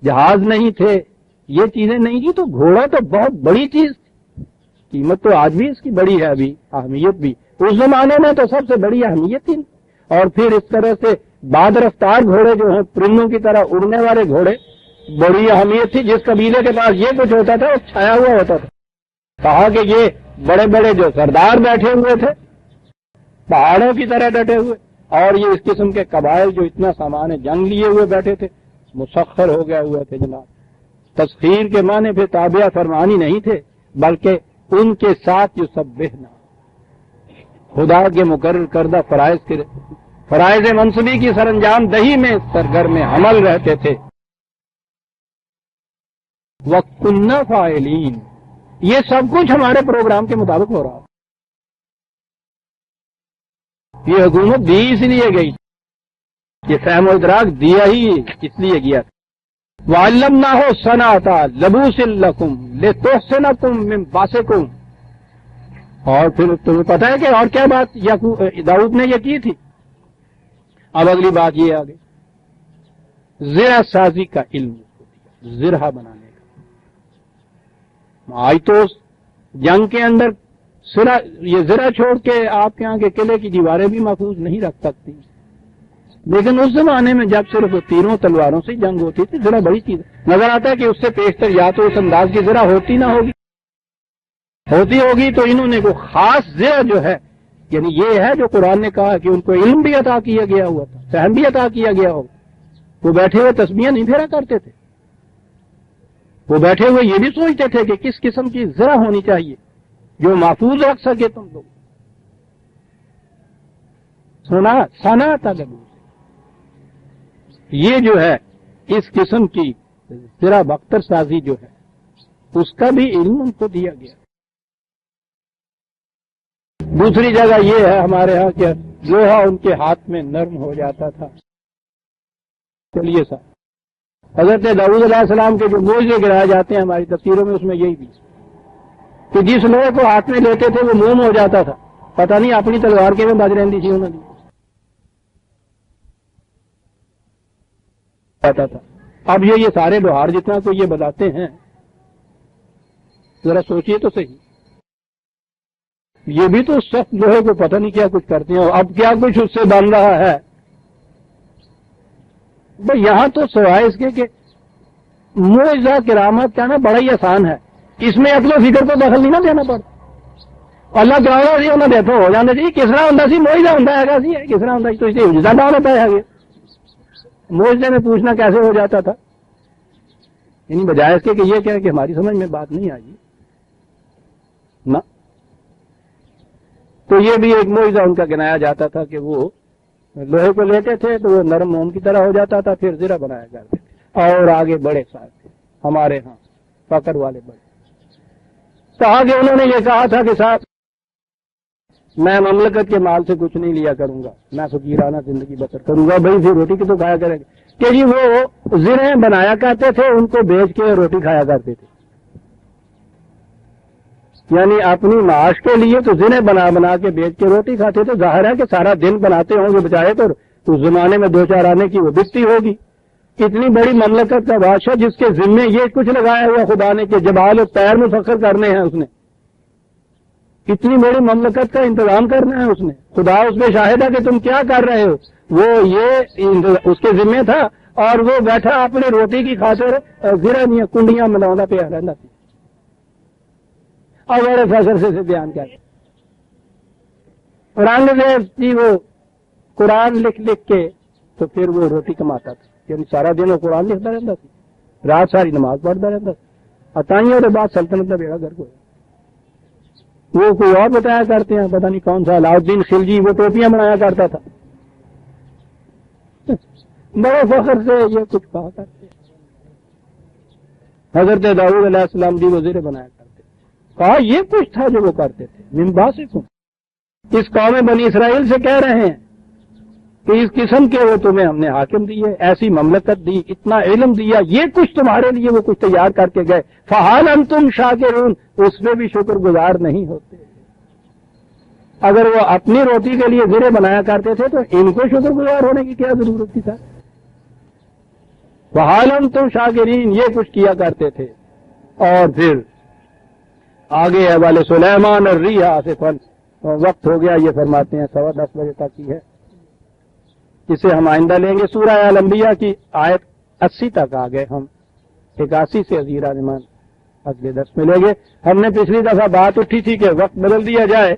جہاز نہیں تھے، یہ چیزیں نہیں تھی، تو گھوڑا تو بہت بڑی چیز تھی. قیمت تو آج بھی اس کی بڑی ہے، ابھی اہمیت بھی اس زمانے میں تو سب سے بڑی اہمیت تھی. اور پھر اس طرح سے باد رفتار گھوڑے جو ہیں پرندوں کی طرح اڑنے والے گھوڑے، بڑی اہمیت تھی. جس قبیلے کے پاس یہ کچھ ہوتا تھا وہ چھایا ہوا ہوتا تھا. کہا کہ یہ بڑے بڑے جو سردار بیٹھے ہوئے تھے پہاڑوں کی طرح ڈٹے ہوئے، اور یہ اس قسم کے قبائل جو اتنا سامان جنگ لیے ہوئے بیٹھے تھے، مسخر ہو گئے ہوئے تھے. جناب تسخیر کے معنی پھر تابعہ فرمانی نہیں تھے، بلکہ ان کے ساتھ جو سبحنا، خدا کے مقرر کردہ فرائض منصبی کی سر انجام دہی میں سرگرم عمل رہتے تھے. وَكُنَّا فَاعِلِينَ، یہ سب کچھ ہمارے پروگرام کے مطابق ہو رہا. یہ حکومت دی اس لیے گئی، یہ فہم و ادراک دیا ہی اس لیے گیا. وَعَلَّمْنَاهُ صَنَعَةَ لَبُوسٍ لَكُمْ لِتُحْصِنَكُم مِّن بَأْسِكُمْ. اور پھر تمہیں پتہ ہے کہ اور کیا بات داؤد نے یہ کی تھی. اب اگلی بات یہ آگئی، زرہ سازی کا علم، زرہ بنانے کا. آج تو جنگ کے اندر یہ زرہ چھوڑ کے آپ کے یہاں کے قلعے کی دیواریں بھی محفوظ نہیں رکھ سکتی، لیکن اس زمانے میں جب صرف تیروں تلواروں سے جنگ ہوتی تھی، زرہ بڑی چیز نظر آتا ہے کہ اس سے پیشتر یا تو اس انداز کی زرہ ہوتی نہ ہوگی، ہوتی ہوگی تو انہوں نے کوئی خاص زرہ جو ہے، یعنی یہ ہے جو قرآن نے کہا کہ ان کو علم بھی عطا کیا گیا ہوا تھا، فہم بھی عطا کیا گیا ہوگا. وہ بیٹھے ہوئے تسبیحیں نہیں پھیرا کرتے تھے، وہ بیٹھے ہوئے یہ بھی سوچتے تھے کہ کس قسم کی زرہ ہونی چاہیے جو محفوظ رکھ سکے تم لوگ. سنا تھا یہ جو ہے اس قسم کی زرہ بختر سازی جو ہے اس کا بھی علم ان کو دیا گیا. دوسری جگہ یہ ہے ہمارے ہاں کہ لوہا ان کے ہاتھ میں نرم ہو جاتا تھا. چلیے صاحب، حضرت داؤد علیہ السلام کے جو معجزے گرائے جاتے ہیں ہماری تفسیروں میں، اس میں یہی بھی کہ جس لوہے کو ہاتھ میں لیتے تھے وہ موم ہو جاتا تھا، پتہ نہیں اپنی تلوار کیویں بج رہی تھی انہوں نے پتا تھا. اب یہ سارے لوہار جتنا کو یہ بتاتے ہیں ذرا سوچئے تو صحیح, یہ بھی تو سخت لوہے کو پتہ نہیں کیا کچھ کرتے ہیں, اب کیا کچھ اس سے بن رہا ہے. بھئی یہاں تو سوائے اس کے کہ معجزہ کرامت کہنا بڑا ہی آسان ہے, اس میں عقل و فکر کو دخل نہیں نہ دینا پڑتا. اللہ کراؤ سی انہیں دیکھو ہو جانے جی کس طرح ہوں سی معجزہ ہوں سی کس طرح ہوں تو اسے معجزہ نہ ہوتا ہے. معجزے میں پوچھنا کیسے ہو جاتا تھا, یعنی بجائے اس کے کہ یہ کہہ کہ ہماری سمجھ میں بات نہیں آئی نہ, تو یہ بھی ایک معجزہ ان کا گنایا جاتا تھا کہ وہ لوہے کو لیتے تھے تو وہ نرم موم کی طرح ہو جاتا تھا, پھر زرہ بنایا کرتے تھے. اور آگے بڑے صاحب تھے ہمارے ہاں فقر والے بڑے, تو آگے انہوں نے یہ کہا تھا کہ صاحب میں مملکت کے مال سے کچھ نہیں لیا کروں گا, میں فقیرانہ زندگی بسر کروں گا. بھائی پھر روٹی کی تو کھایا کریں گے کہ جی وہ زرہیں بنایا کرتے تھے, ان کو بیچ کے روٹی کھایا کرتے تھے. یعنی اپنی معاش کے لیے تو زرہیں بنا بنا کے بیچ کے روٹی کھاتے تھے. ظاہر ہے کہ سارا دن بناتے ہوں گے بچائے تو اس زمانے میں 2-4 آنے کی وہ بکتی ہوگی. اتنی بڑی مملکت کا بادشاہ جس کے ذمے یہ کچھ لگایا ہوا خدا نے کہ جبال و طیر مسخر کرنے ہیں, اس نے اتنی بڑی مملکت کا انتظام کرنا ہے اس نے. خدا اس پہ شاہد ہے کہ تم کیا کر رہے ہو, وہ یہ اس کے ذمے تھا اور وہ بیٹھا اپنی روٹی کی خاطر زرہ نہیں کنڈیاں ملاؤں پہ رہنا تھی. اور بڑے فخر سے بیان کیا قرآن جی وہ قرآن لکھ کے تو پھر وہ روٹی کماتا تھا, یعنی سارا دن وہ قرآن لکھتا رہتا تھا, رات ساری نماز پڑھتا رہتا تھا. اتائیوں کے بعد سلطنت کا بیڑا گھر کو وہ کوئی اور بتایا کرتے ہیں, پتہ نہیں کون سا علاؤدین خلجی, وہ ٹوپیاں بنایا کرتا تھا. بڑے فخر سے یہ کچھ کہا کرتے. حضرت داؤد علیہ السلام بھی وزیر بنایا کرتے, کہا یہ کچھ تھا جو وہ کرتے تھے. من باسکم, اس قوم بنی اسرائیل سے کہہ رہے ہیں کہ اس قسم کے وہ تمہیں ہم نے حاکم دیے, ایسی مملکت دی, اتنا علم دیا, یہ کچھ تمہارے لیے وہ کچھ تیار کر کے گئے. فحال انتم شاکرون, اس میں بھی شکر گزار نہیں ہوتے. اگر وہ اپنی روٹی کے لیے زرے بنایا کرتے تھے تو ان کو شکر گزار ہونے کی کیا ضرورت تھی سر. فحال انتم شاکرین, یہ کچھ کیا کرتے تھے. اور پھر آگے والے سلیمان اور ریح آصفن, وقت ہو گیا, یہ فرماتے ہیں 10:15 بجے تک کی ہے, اسے ہم آئندہ لیں گے. سورہ الانبیاء کی آیت 80 تک آ گئے ہم, 81 سے عزیرہ نمان اگلے درس میں لیں گے. ہم نے پچھلی دفعہ بات اٹھی تھی کہ وقت بدل دیا جائے